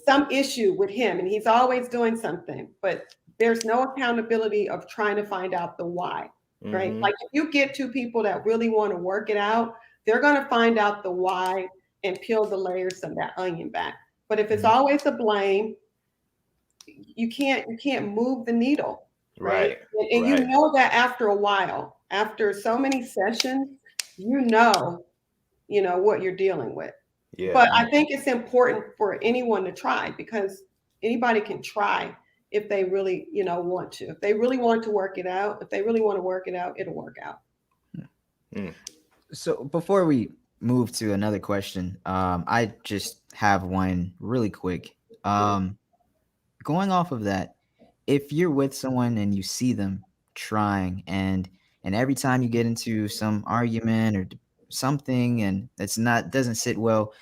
some issue with him and he's always doing something, but there's no accountability of trying to find out the why, right? Like if you get two people that really want to work it out, they're going to find out the why and peel the layers of that onion back. But if it's always a blame, you can't move the needle, right? And you know that after a while, after so many sessions, you know what you're dealing with. Yeah. But I think it's important for anyone to try, because anybody can try if they really, want to. If they really want to work it out, it'll work out. So before we move to another question, I just have one really quick. Going off of that, if you're with someone and you see them trying, and every time you get into some argument or something and doesn't sit well,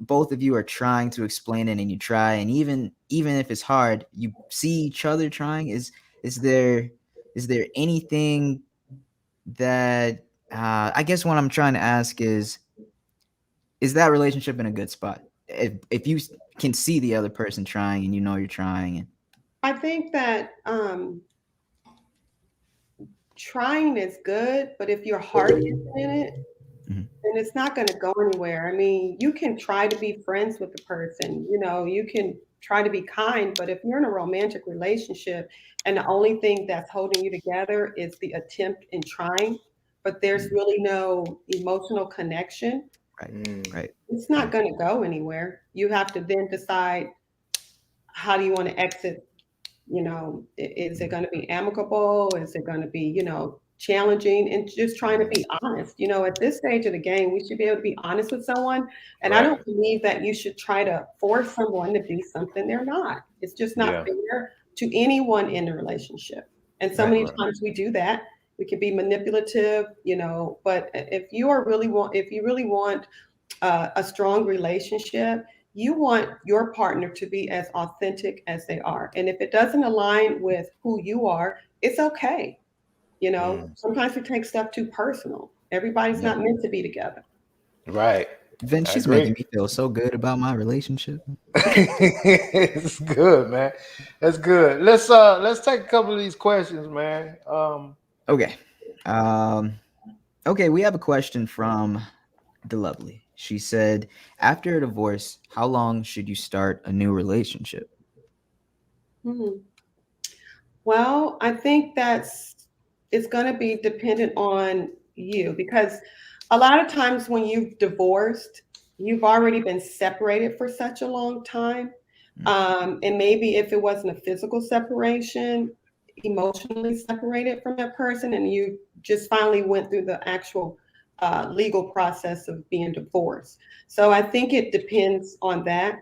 both of you are trying to explain it and you try, and even if it's hard, you see each other trying. Is there anything that I guess what I'm trying to ask is that relationship in a good spot if you can see the other person trying and you're trying? And I think that trying is good, but if your heart isn't in it, then it's not going to go anywhere. I mean, you can try to be friends with the person, you can try to be kind, but if you're in a romantic relationship and the only thing that's holding you together is the attempt in trying, but there's really no emotional connection, right, it's not going to go anywhere. You have to then decide, how do you want to exit? Is it going to be amicable? Is it going to be, challenging? And just trying to be honest. At this stage of the game, we should be able to be honest with someone. And I don't believe that you should try to force someone to be something they're not. It's just not fair to anyone in the relationship. And so many times we do that. We can be manipulative, but if you really want a strong relationship, you want your partner to be as authentic as they are. And if it doesn't align with who you are, it's okay. Sometimes we take stuff too personal. Everybody's not meant to be together. Right. Vince, she's making me feel so good about my relationship. It's good, man. That's good. Let's take a couple of these questions, man. Okay. Okay, we have a question from the lovely. She said, after a divorce, how long should you start a new relationship? Well, I think it's going to be dependent on you, because a lot of times when you've divorced, you've already been separated for such a long time. And maybe if it wasn't a physical separation, emotionally separated from that person, and you just finally went through the actual legal process of being divorced. So I think it depends on that.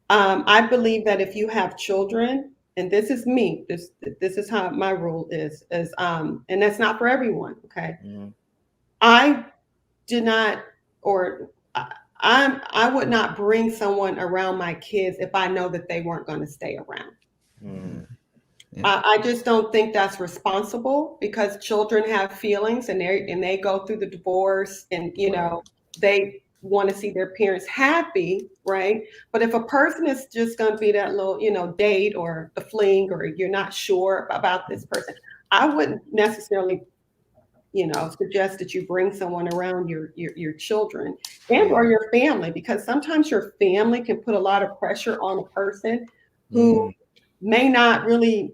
I believe that if you have children, and this is me, this is how my rule is, and that's not for everyone. Okay. I did not, or I would not bring someone around my kids if I know that they weren't going to stay around. I just don't think that's responsible, because children have feelings, and they go through the divorce, and they want to see their parents happy, right? But if a person is just going to be that little, date or the fling, or you're not sure about this person, I wouldn't necessarily suggest that you bring someone around your children and or your family, because sometimes your family can put a lot of pressure on a person who may not really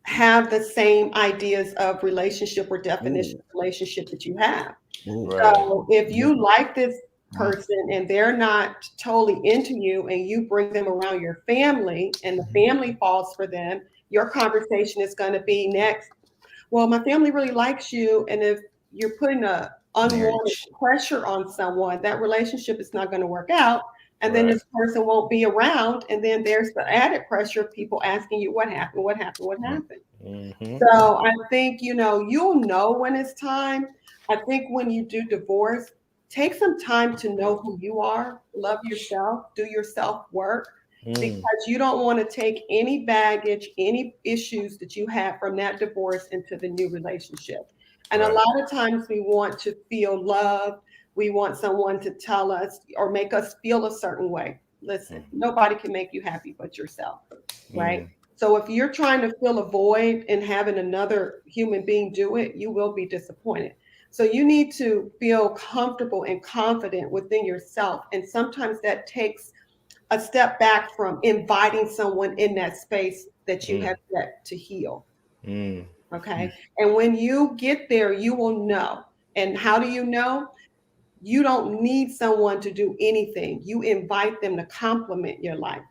have the same ideas of relationship or definition of relationship that you have. Right. So if you like this person and they're not totally into you and you bring them around your family and the family falls for them, your conversation is going to be next, well, my family really likes you, and if you're putting a unwanted pressure on someone, that relationship is not going to work out. And then this person won't be around. And then there's the added pressure of people asking you what happened, what happened, what happened. So I think, you'll know when it's time. I think when you do divorce, take some time to know who you are, love yourself, do your self-work, because you don't want to take any baggage, any issues that you have from that divorce into the new relationship. And a lot of times we want to feel loved. We want someone to tell us or make us feel a certain way. Listen, nobody can make you happy but yourself, right? So if you're trying to fill a void and having another human being do it, you will be disappointed. So you need to feel comfortable and confident within yourself. And sometimes that takes a step back from inviting someone in that space that you have yet to heal. Okay. And when you get there, you will know. And how do you know? You don't need someone to do anything. You invite them to complement your life,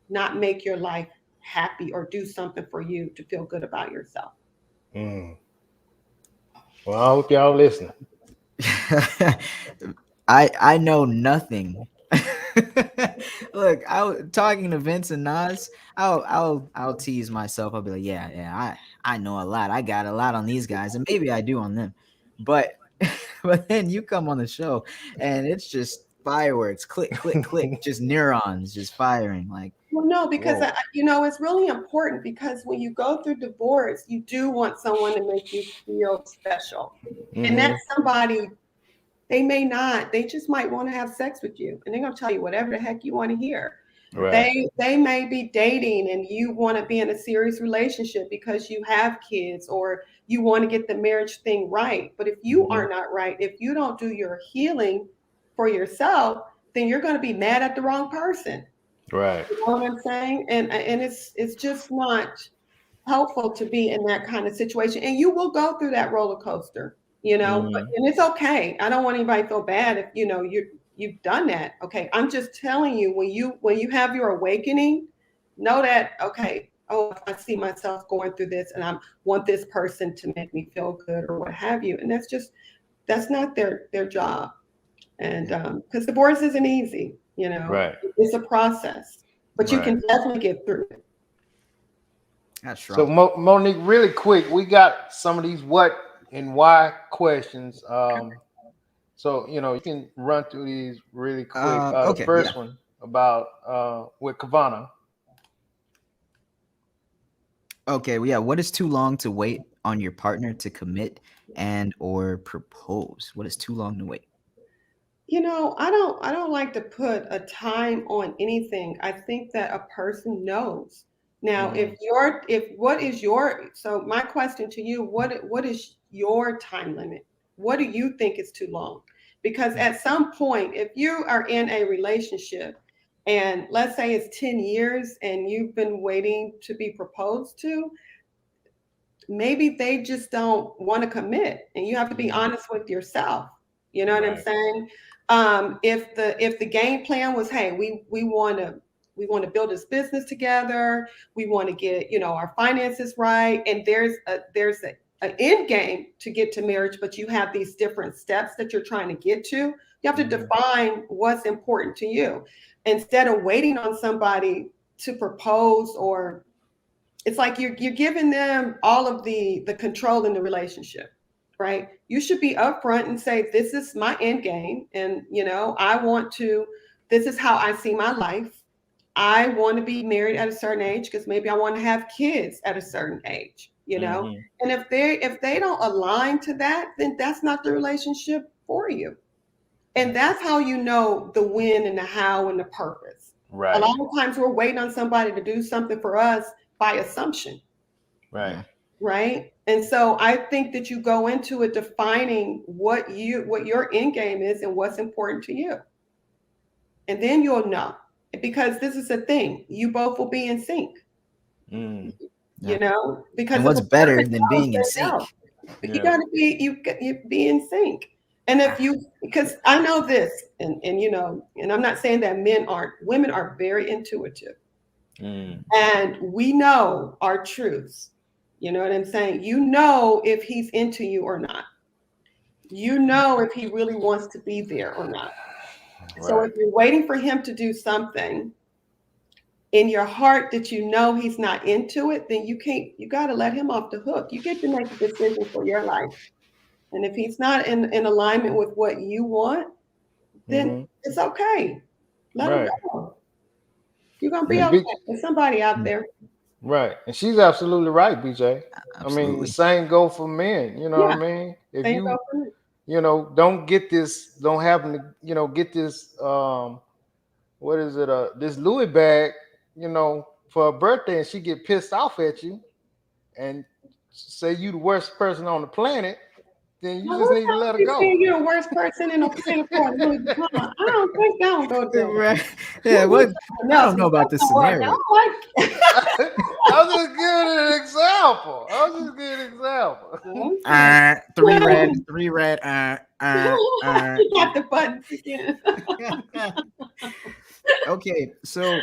not make your life happy or do something for you to feel good about yourself. Well, I hope y'all listening. I know nothing. Look, I was talking to Vincent and Nas. I'll tease myself. I'll be like, yeah, I know a lot. I got a lot on these guys, and maybe I do on them. But then you come on the show, and it's just fireworks, click, click, click, just neurons just firing. Like, well, no, because it's really important, because when you go through divorce, you do want someone to make you feel special, and that somebody. They just might want to have sex with you, and they're going to tell you whatever the heck you want to hear. They may be dating and you want to be in a serious relationship because you have kids or you want to get the marriage thing right. But if you are not right, if you don't do your healing for yourself, then you're going to be mad at the wrong person. Right. You know what I'm saying? And it's just not helpful to be in that kind of situation. And you will go through that roller coaster. And it's okay. I don't want anybody to feel bad if you've done that. Okay, I'm just telling you, when you have your awakening, know that I see myself going through this, and I want this person to make me feel good or what have you. And that's not their job. And because divorce isn't easy, it's a process, but you can definitely get through it. That's right. So Monique, really quick, we got some of these what and why questions. So you can run through these really quick. The first one about with Kavana. Okay, well, what is too long to wait on your partner to commit and or propose? What is too long to wait? I don't like to put a time on anything. I think that a person knows. Now, so my question to you, what is your time limit? What do you think is too long? Because at some point, if you are in a relationship and let's say it's 10 years and you've been waiting to be proposed to, maybe they just don't want to commit, and you have to be honest with yourself. You know what I'm saying? If the game plan was, hey, we want to build this business together, we want to get our finances right, and there's an end game to get to marriage, but you have these different steps that you're trying to get to. You have to define what's important to you instead of waiting on somebody to propose, or it's like you're giving them all of the control in the relationship. Right? You should be upfront and say, this is my end game. And, this is how I see my life. I want to be married at a certain age because maybe I want to have kids at a certain age, And if they don't align to that, then that's not the relationship for you. And that's how you know the when and the how and the purpose. Right. A lot of times we're waiting on somebody to do something for us by assumption. Right. right? And so I think that you go into it defining what your end game is and what's important to you. And then you'll know. Because this is the thing, you both will be in sync. You know, because and what's better than being in sync? You gotta be you be in sync. And if you, because I know this, and you know, and I'm not saying that women are very intuitive. And we know our truths. You know what I'm saying? You know if he's into you or not. You know if he really wants to be there or not. Right. So if you're waiting for him to do something in your heart that you know he's not into it, then you got to let him off the hook. You get to make a decision for your life. And if he's not in alignment with what you want, then it's okay. Let him go. You're going to be okay. There's somebody out there. Right. And she's absolutely right, BJ. Absolutely. I mean, the same go for men. You know what I mean? If you know, don't get this, don't happen to, you know, get this, what is it? This Louis bag, you know, for a birthday, and she get pissed off at you and say you the worst person on the planet, then you just need to let her go. You're the worst person in the planet for Louis Vuitton. I don't think that will go down. Right. Yeah, what? I don't know about this scenario. I was just giving an example. Three red. You got the buttons again. Okay, so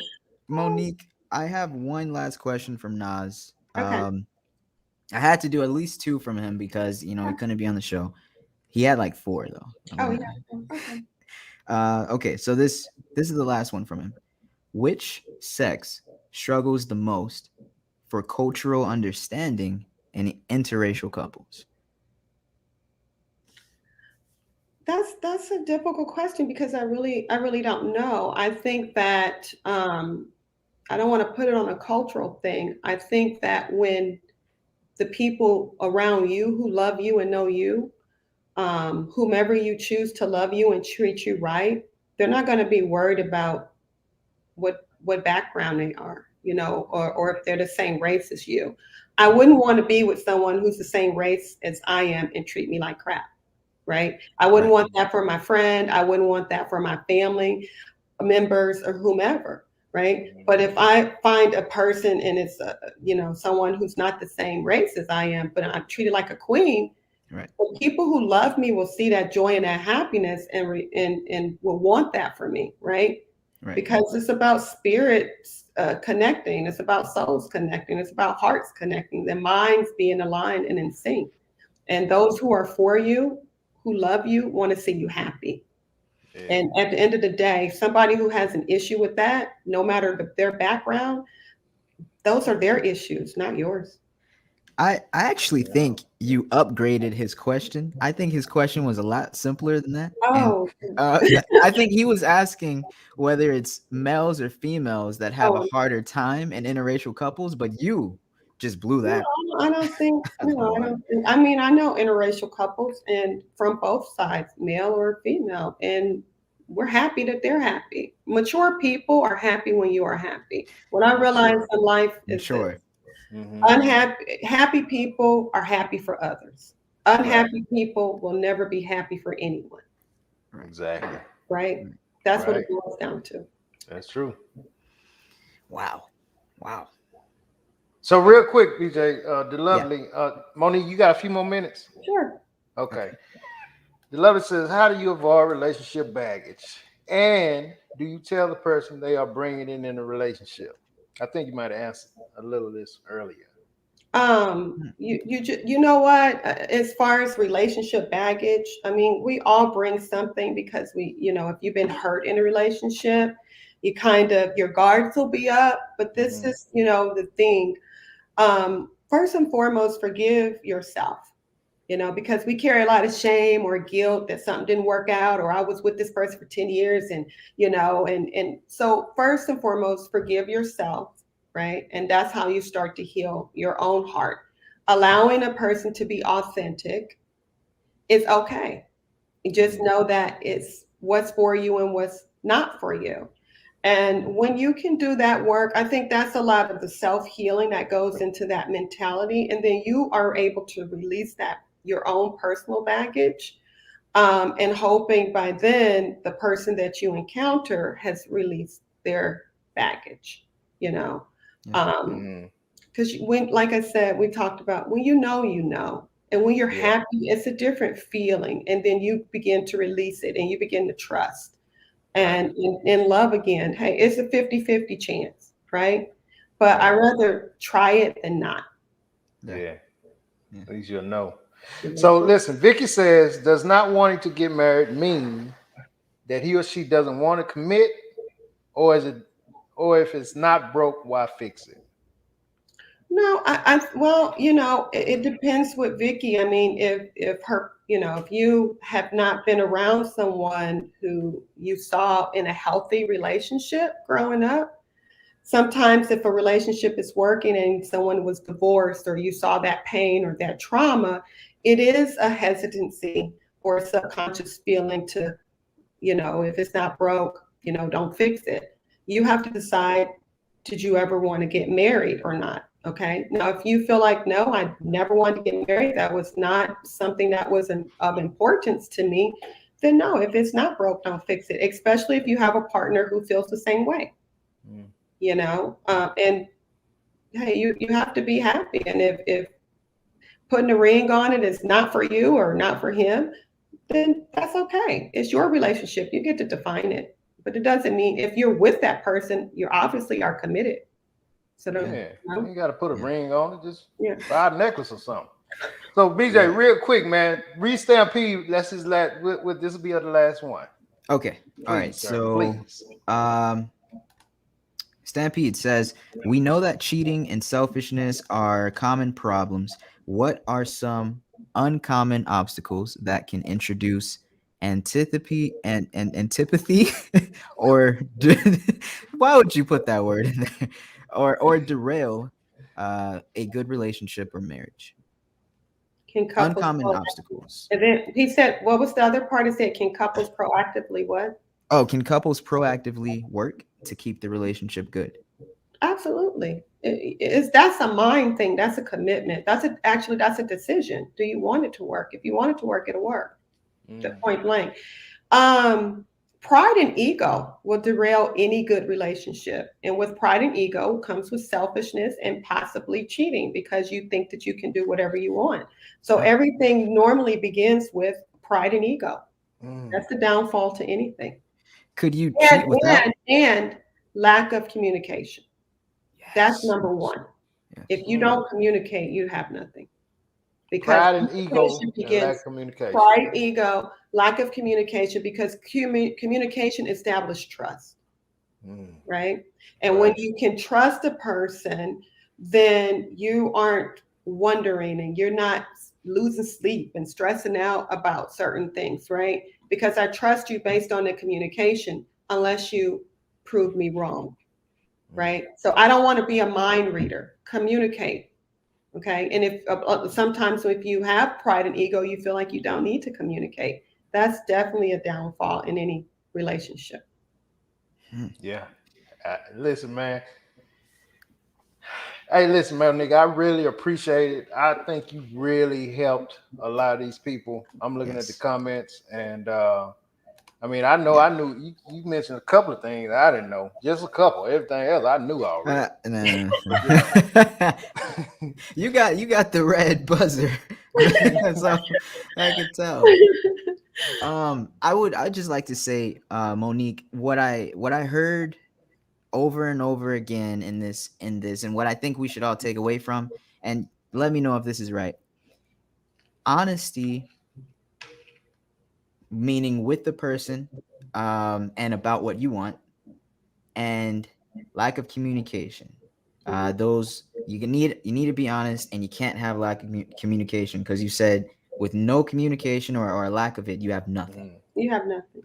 Monique, I have one last question from Nas. Okay. I had to do at least 2 from him because, you know, he couldn't be on the show. He had like 4 though. Oh yeah. Okay. Okay, so this is the last one from him. Which sex struggles the most for cultural understanding in interracial couples? That's a difficult question because I really don't know. I think that I don't want to put it on a cultural thing. I think that when the people around you who love you and know you, whomever you choose to love you and treat you right, they're not going to be worried about what background they are, you know, or if they're the same race as you. I wouldn't want to be with someone who's the same race as I am and treat me like crap, right? I wouldn't want that for my friend. I wouldn't want that for my family members or whomever. Right. But if I find a person and it's, you know, someone who's not the same race as I am, but I'm treated like a queen, right. The people who love me will see that joy and that happiness and will want that for me. Right. Because it's about spirits connecting. It's about souls connecting. It's about hearts connecting, their minds being aligned and in sync. And those who are for you, who love you, want to see you happy. And at the end of the day, somebody who has an issue with that, no matter their background, those are their issues, not yours. I actually think you upgraded his question. I think his question was a lot simpler than that. Oh, and, I think he was asking whether it's males or females that have a harder time in interracial couples, but you just blew that. No, I don't think. No, I don't think. I mean, I know interracial couples, and from both sides, male or female, and we're happy that they're happy. Mature people are happy when you are happy. What I realize in life is happy people are happy for others. Unhappy people will never be happy for anyone. Exactly. Right? That's what it boils down to. That's true. Wow. So real quick, BJ, the lovely Monique, you got a few more minutes? Sure. Okay. The lovely says, how do you avoid relationship baggage? And do you tell the person they are bringing in a relationship? I think you might have answered a little of this earlier. You know what? As far as relationship baggage, I mean, we all bring something because you know, if you've been hurt in a relationship, you your guards will be up. But this is, you know, the thing. First and foremost, forgive yourself. You know, because we carry a lot of shame or guilt that something didn't work out, or I was with this person for 10 years and, you know, and so first and foremost, forgive yourself, right? And that's how you start to heal your own heart. Allowing a person to be authentic is okay. You just know that it's what's for you and what's not for you. And when you can do that work, I think that's a lot of the self-healing that goes into that mentality. And then you are able to release that, your own personal baggage, and hoping by then the person that you encounter has released their baggage, you know. Because when, like I said, we talked about when you know. And when you're happy, it's a different feeling. And then you begin to release it and you begin to trust. And in love again, hey, it's a 50-50 chance, right? But I'd rather try it than not. Yeah. At least you'll know. So listen, Vicky says, does not wanting to get married mean that he or she doesn't want to commit, or if it's not broke, why fix it? No, well, it depends with Vicky. I mean, if her, if you have not been around someone who you saw in a healthy relationship growing up, sometimes if a relationship is working and someone was divorced or you saw that pain or that trauma, it is a hesitancy or a subconscious feeling to, if it's not broke, don't fix it. You have to decide, did you ever want to get married or not? Okay. Now, if you feel like, no, I never wanted to get married, that was not something that was of importance to me, then no, if it's not broke, don't fix it, especially if you have a partner who feels the same way. And hey, you have to be happy. And if putting a ring on it is not for you or not for him, then that's okay. It's your relationship. You get to define it. But it doesn't mean if you're with that person, you obviously are committed. So you got to put a ring on it. Just buy a necklace or something. So BJ, real quick, man, re-stampede. Let's just with this will be the last one. Okay. Please, all right. Sir, so Stampede says, we know that cheating and selfishness are common problems. What are some uncommon obstacles that can introduce antipathy or why would you put that word in there, or derail a good relationship or marriage? Uncommon obstacles. And then he said, what was the other part? He said, can couples proactively what? Oh, can couples proactively work to keep the relationship good? Absolutely. That's a mind thing. That's a commitment. That's a decision. Do you want it to work? If you want it to work, it'll work. Point blank. Pride and ego will derail any good relationship. And with pride and ego comes with selfishness and possibly cheating because you think that you can do whatever you want. So everything normally begins with pride and ego. That's the downfall to anything. Could you cheat without? And lack of communication. Yes. That's number one. Yes. If you don't communicate, you have nothing. Because pride and ego begins, lack of communication. Pride, ego, lack of communication, because communication establishes trust. Right? And when you can trust a person, then you aren't wondering and you're not losing sleep and stressing out about certain things, right? Because I trust you based on the communication, unless you prove me wrong, right? So I don't want to be a mind reader. Communicate. Okay. And if sometimes if you have pride and ego, you feel like you don't need to communicate. That's definitely a downfall in any relationship. Yeah. Listen, man. Hey, listen, man, nigga, I really appreciate it. I think you really helped a lot of these people. I'm looking at the comments, and I mean, I knew you mentioned a couple of things I didn't know. Just a couple. Everything else I knew already. You got the red buzzer. So I could tell. I'd just like to say, Monique, what I heard over and over again in this, and what I think we should all take away from, and let me know if this is right. Honesty, meaning with the person, and about what you want, and lack of communication. Those you need to be honest, and you can't have lack of communication, because you said with no communication or a lack of it, you have nothing. You have nothing.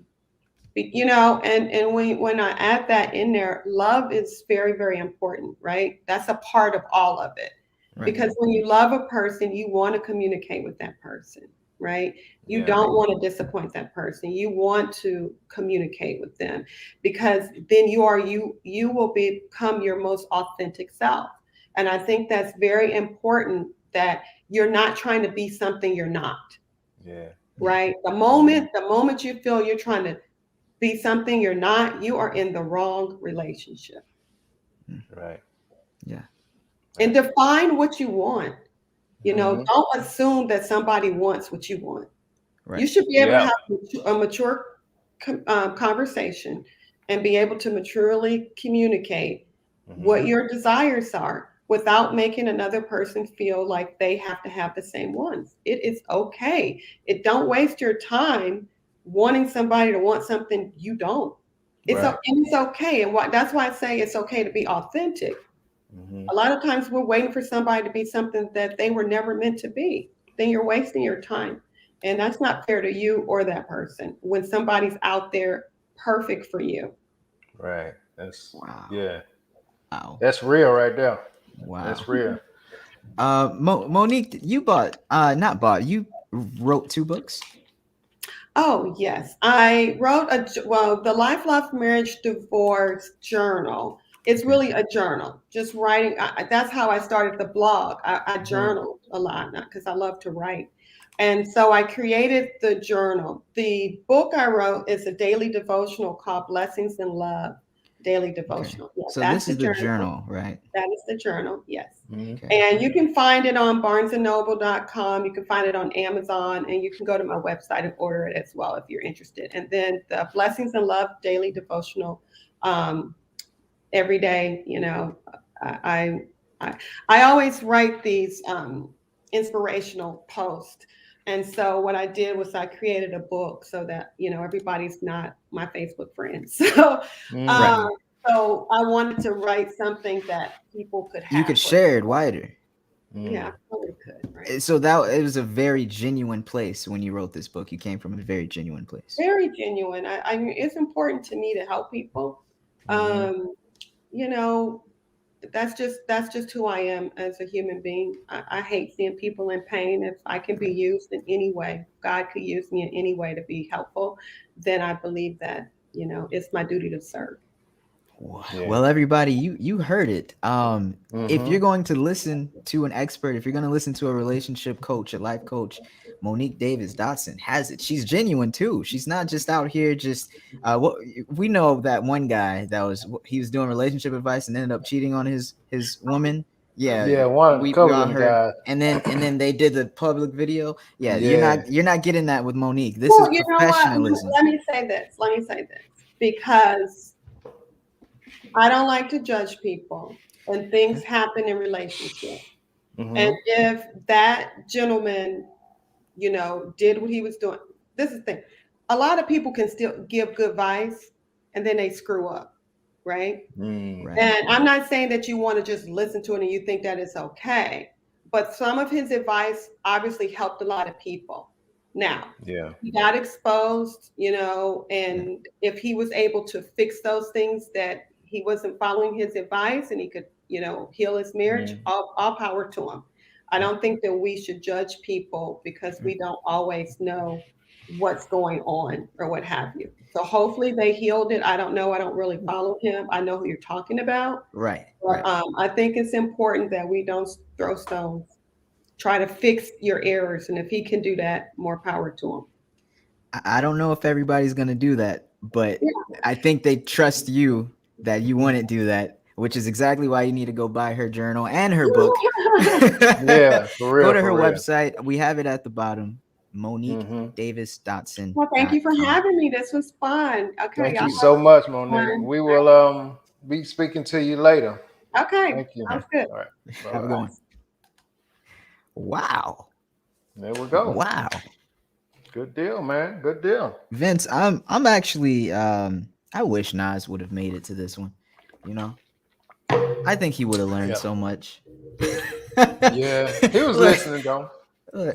And when I add that in there, love is very, very important, right? That's a part of all of it. Right. Because when you love a person, you want to communicate with that person. right? You don't want to disappoint that person. You want to communicate with them, because then you will become your most authentic self. And I think that's very important, that you're not trying to be something you're not. Yeah. Right. The moment you feel you're trying to be something you're not, you are in the wrong relationship. Right. Yeah. And define what you want. Don't assume that somebody wants what you want. Right. You should be able to have a mature conversation and be able to maturely communicate what your desires are without making another person feel like they have to have the same ones. It is okay. Don't waste your time wanting somebody to want something you don't. It's okay. And that's why I say it's okay to be authentic. A lot of times we're waiting for somebody to be something that they were never meant to be. Then you're wasting your time. And that's not fair to you or that person when somebody's out there perfect for you. Right. That's wow. Yeah. Wow. That's real right there. Wow. That's real. Monique, you you wrote 2 books? Oh, yes. I wrote the Life, Love, Marriage, Divorce journal. It's really a journal, just writing. That's how I started the blog. I journaled a lot because I love to write. And so I created the journal. The book I wrote is a daily devotional called Blessings and Love Daily Devotional. Okay. So this is the journal, right? That is the journal, yes. Okay. And you can find it on barnesandnoble.com. You can find it on Amazon, and you can go to my website and order it as well if you're interested. And then the Blessings and Love Daily Devotional, every day, I always write these inspirational posts. And so what I did was I created a book so that, everybody's not my Facebook friends. So, so I wanted to write something that people could have. You could share it wider. Yeah, probably could. Right? So it was a very genuine place when you wrote this book. You came from a very genuine place. Very genuine. I mean, it's important to me to help people. That's just who I am as a human being. I hate seeing people in pain. If I can be used in any way, God could use me in any way to be helpful, then I believe that, it's my duty to serve. Well, everybody, you heard it. If you're going to listen to an expert, if you're going to listen to a relationship coach, a life coach, Monique Davis Dotson has it. She's genuine too. She's not just out here just we know that one guy he was doing relationship advice and ended up cheating on his woman. We all heard. Guys. And then they did the public video. You're not getting that with Monique. This is professionalism. Let me say this because I don't like to judge people when things happen in relationships. And if that gentleman, did what he was doing, this is the thing. A lot of people can still give good advice and then they screw up, right? Right. And I'm not saying that you want to just listen to it and you think that it's okay, but some of his advice obviously helped a lot of people. Now, he got exposed, and if he was able to fix those things that he wasn't following his advice and he could, heal his marriage, all power to him. I don't think that we should judge people because we don't always know what's going on or what have you. So hopefully they healed it. I don't know. I don't really follow him. I know who you're talking about. Right. But, I think it's important that we don't throw stones. Try to fix your errors. And if he can do that, more power to him. I don't know if everybody's going to do that, but I think they trust you that you wouldn't do that, which is exactly why you need to go buy her journal and her book. For real. Go to her website. We have it at the bottom. Monique Davis Dotson. Well, thank you for having me. This was fun. Okay. Thank you so much, Monique. We will be speaking to you later. Okay. Thank you. Sounds good. All right. Have a good one. Wow. There we go. Wow. Good deal, man. Good deal. Vince, I'm actually I wish Nas would have made it to this one. I think he would have learned so much. He was listening though.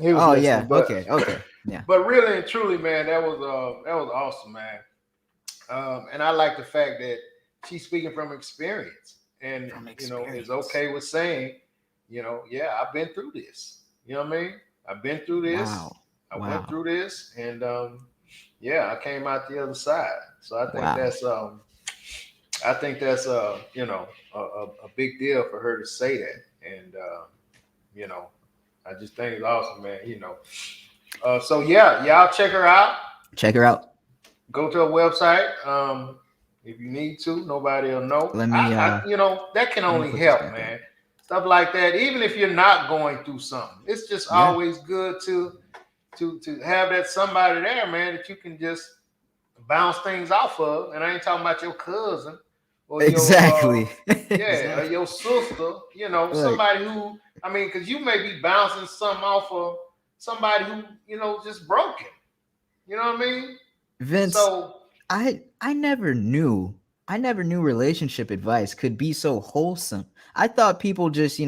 He was listening, okay. Yeah. But really and truly, man, that was awesome, man. And I like the fact that she's speaking from experience and is okay with saying, I've been through this. You know what I mean? I've been through this. Wow. I went through this, and I came out the other side. So I think that's a big deal for her to say that, and I just think it's awesome, man. So y'all check her out. Check her out. Go to her website. If you need to, nobody will know. Let me. That can only help, man. Stuff like that. Even if you're not going through something, it's just always good to have that somebody there, man, that you can just bounce things off of. And I ain't talking about your cousin or exactly. or your sister. Somebody who, because you may be bouncing something off of somebody who just broken. You know what I mean? Vince, so I never knew relationship advice could be so wholesome. I thought people just,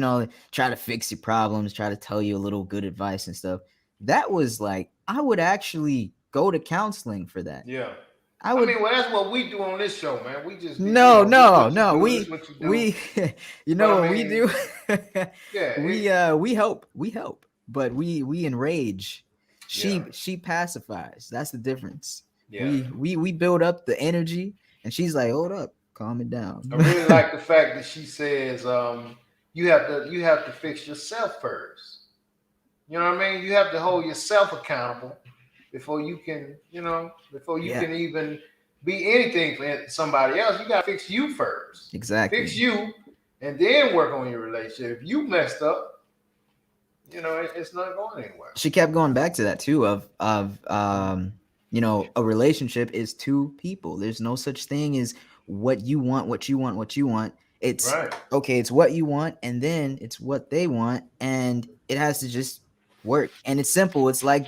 try to fix your problems, try to tell you a little good advice and stuff. That was like, I would actually go to counseling for that. Yeah. I mean, that's what we do on this show, man. We just we do. we help, but we enrage. She pacifies. That's the difference. Yeah. We build up the energy, and she's like, hold up, calm it down. I really like the fact that she says you have to fix yourself first. You know what I mean? You have to hold yourself accountable before you can, can even be anything for somebody else. You got to fix you first. Exactly. Fix you, and then work on your relationship. If you messed up, it's not going anywhere. She kept going back to that too of a relationship is two people. There's no such thing as what you want. It's okay. It's what you want, and then it's what they want, and it has to just work. And it's simple. It's like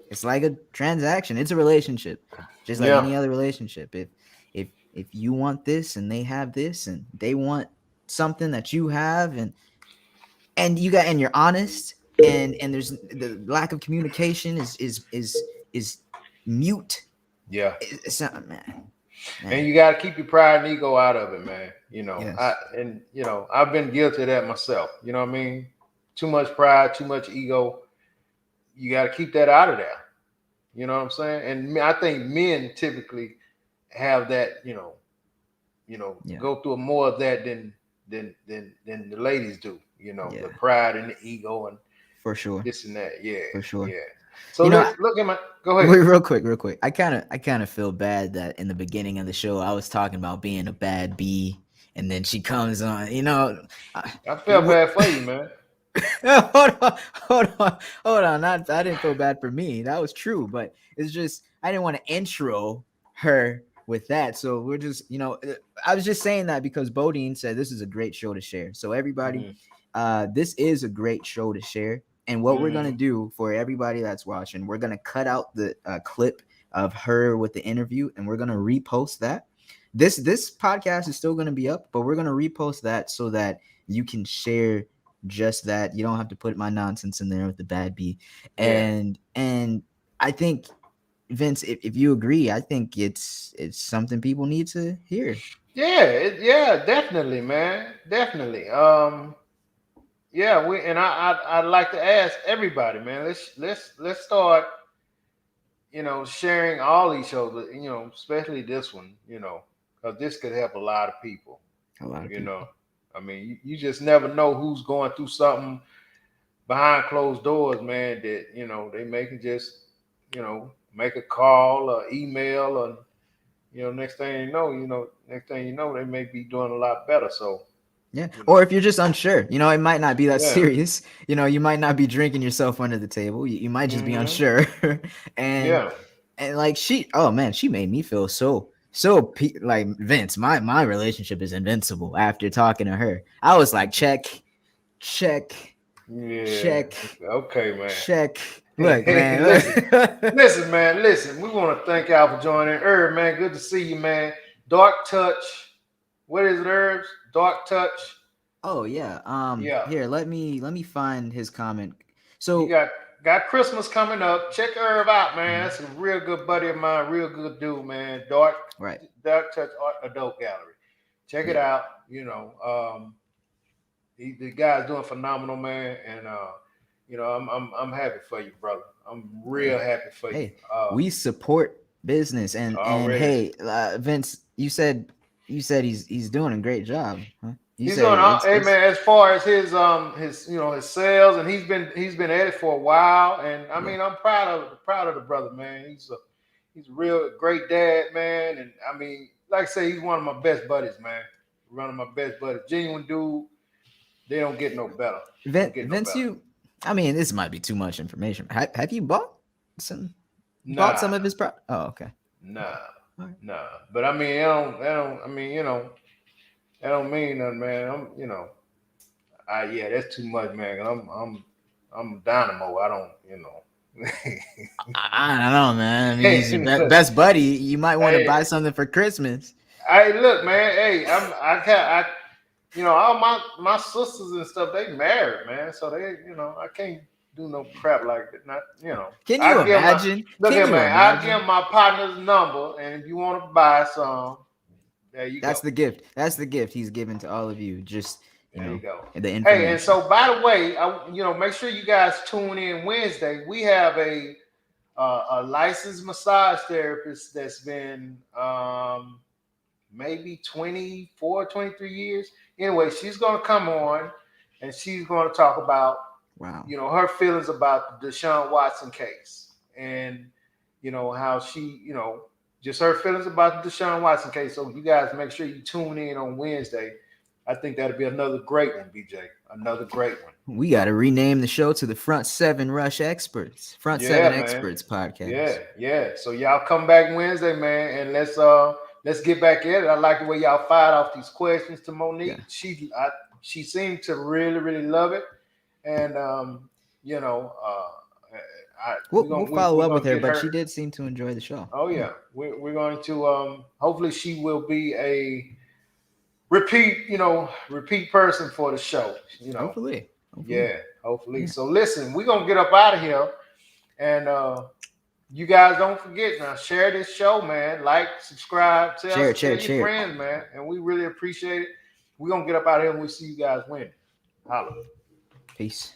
a transaction. It's a relationship, just like any other relationship. If you want this and they have this, and they want something that you have, and you're honest, and there's the lack of communication is mute. Yeah, it's not, man. And you got to keep your pride and ego out of it, man. Yes. I've been guilty of that myself. You know what I mean? Too much pride, too much ego. You got to keep that out of there. You know what I'm saying? And I think men typically have that. Go through more of that than the ladies do. The pride and the ego and for sure this and that. Yeah, for sure. Yeah. So look at my. Go ahead. Wait, real quick. I kind of feel bad that in the beginning of the show I was talking about being a bad bee, and then she comes on. I felt bad for you, man. Hold on. I didn't feel bad for me. That was true, but it's just I didn't want to intro her with that. So we're just, I was just saying that because Bodine said this is a great show to share. So everybody, this is a great show to share. And what we're gonna do for everybody that's watching, we're gonna cut out the clip of her with the interview, and we're gonna repost that. This podcast is still gonna be up, but we're gonna repost that so that you can share just that. You don't have to put my nonsense in there with the bad B. And I think, Vince, if you agree, I think it's something people need to hear. Yeah, definitely, man, definitely. I'd like to ask everybody, man. Let's start, sharing all these shows, especially this one, because this could help a lot of people. A lot of people. You just never know who's going through something behind closed doors, man. That they may can just, make a call or email, or next thing you know, they may be doing a lot better. So. Yeah. Or if you're just unsure, it might not be that serious. You might not be drinking yourself under the table. You might just be unsure. and like she made me feel so like, Vince, my relationship is invincible after talking to her. I was like, check. Yeah. Check. Okay, man. Check. Look, man. Listen, man. Listen, we want to thank y'all for joining. Man, good to see you, man. Dark Touch. What is it, Herbs? Dark Touch. Oh yeah. Here, let me find his comment. So you got Christmas coming up. Check Herb out, man. That's a real good buddy of mine, real good dude, man. Dark Touch Art Adult Gallery. Check it out. The guy's doing phenomenal, man. And I'm happy for you, brother. I'm real happy for you. We support business and already. Vince, you said he's doing a great job, huh? He's doing. Hey man, as far as his his sales, and he's been at it for a while, and I mean I'm proud of the brother, man. He's a real great dad, man, and I mean, like I say, he's one of my best buddies, man. One of my best buddies, genuine dude. They don't get no better. Vince, I mean, this might be too much information. Have you bought some of his product? Oh, okay. Nah. But I mean, that don't mean nothing, man. That's too much, man. I'm dynamo. I don't, I don't know, man. I mean, he's your best buddy. You might want to buy something for Christmas. Hey, look, man. Hey, all my sisters and stuff, they married, man. So they, I can't do no crap like that. Not, Can you imagine? I give my partner's number, and if you want to buy some, there you go. That's the gift. That's the gift he's given to all of you. Just there you go. The information. Hey, and so by the way, make sure you guys tune in Wednesday. We have a licensed massage therapist that's been maybe 24, 23 years. Anyway, she's going to come on and she's going to talk about, her feelings about the Deshaun Watson case and, how she, just her feelings about the Deshaun Watson case. So you guys make sure you tune in on Wednesday. I think that'll be another great one, BJ. Another great one. We got to rename the show to the Front Seven Rush Experts. Front Seven Experts podcast. Yeah. So y'all come back Wednesday, man, and let's get back at it. I like the way y'all fired off these questions to Monique. Yeah. She seemed to really, really love it, and we'll follow up with her, but she did seem to enjoy the show. Oh yeah, we're going to hopefully she will be a repeat person for the show. Hopefully. Yeah, hopefully. So listen, we're gonna get up out of here, and you guys don't forget now, share this show, man. Like, subscribe, tell your friends, man. And we really appreciate it. We're going to get up out of here and we'll see you guys win. Holla. Peace.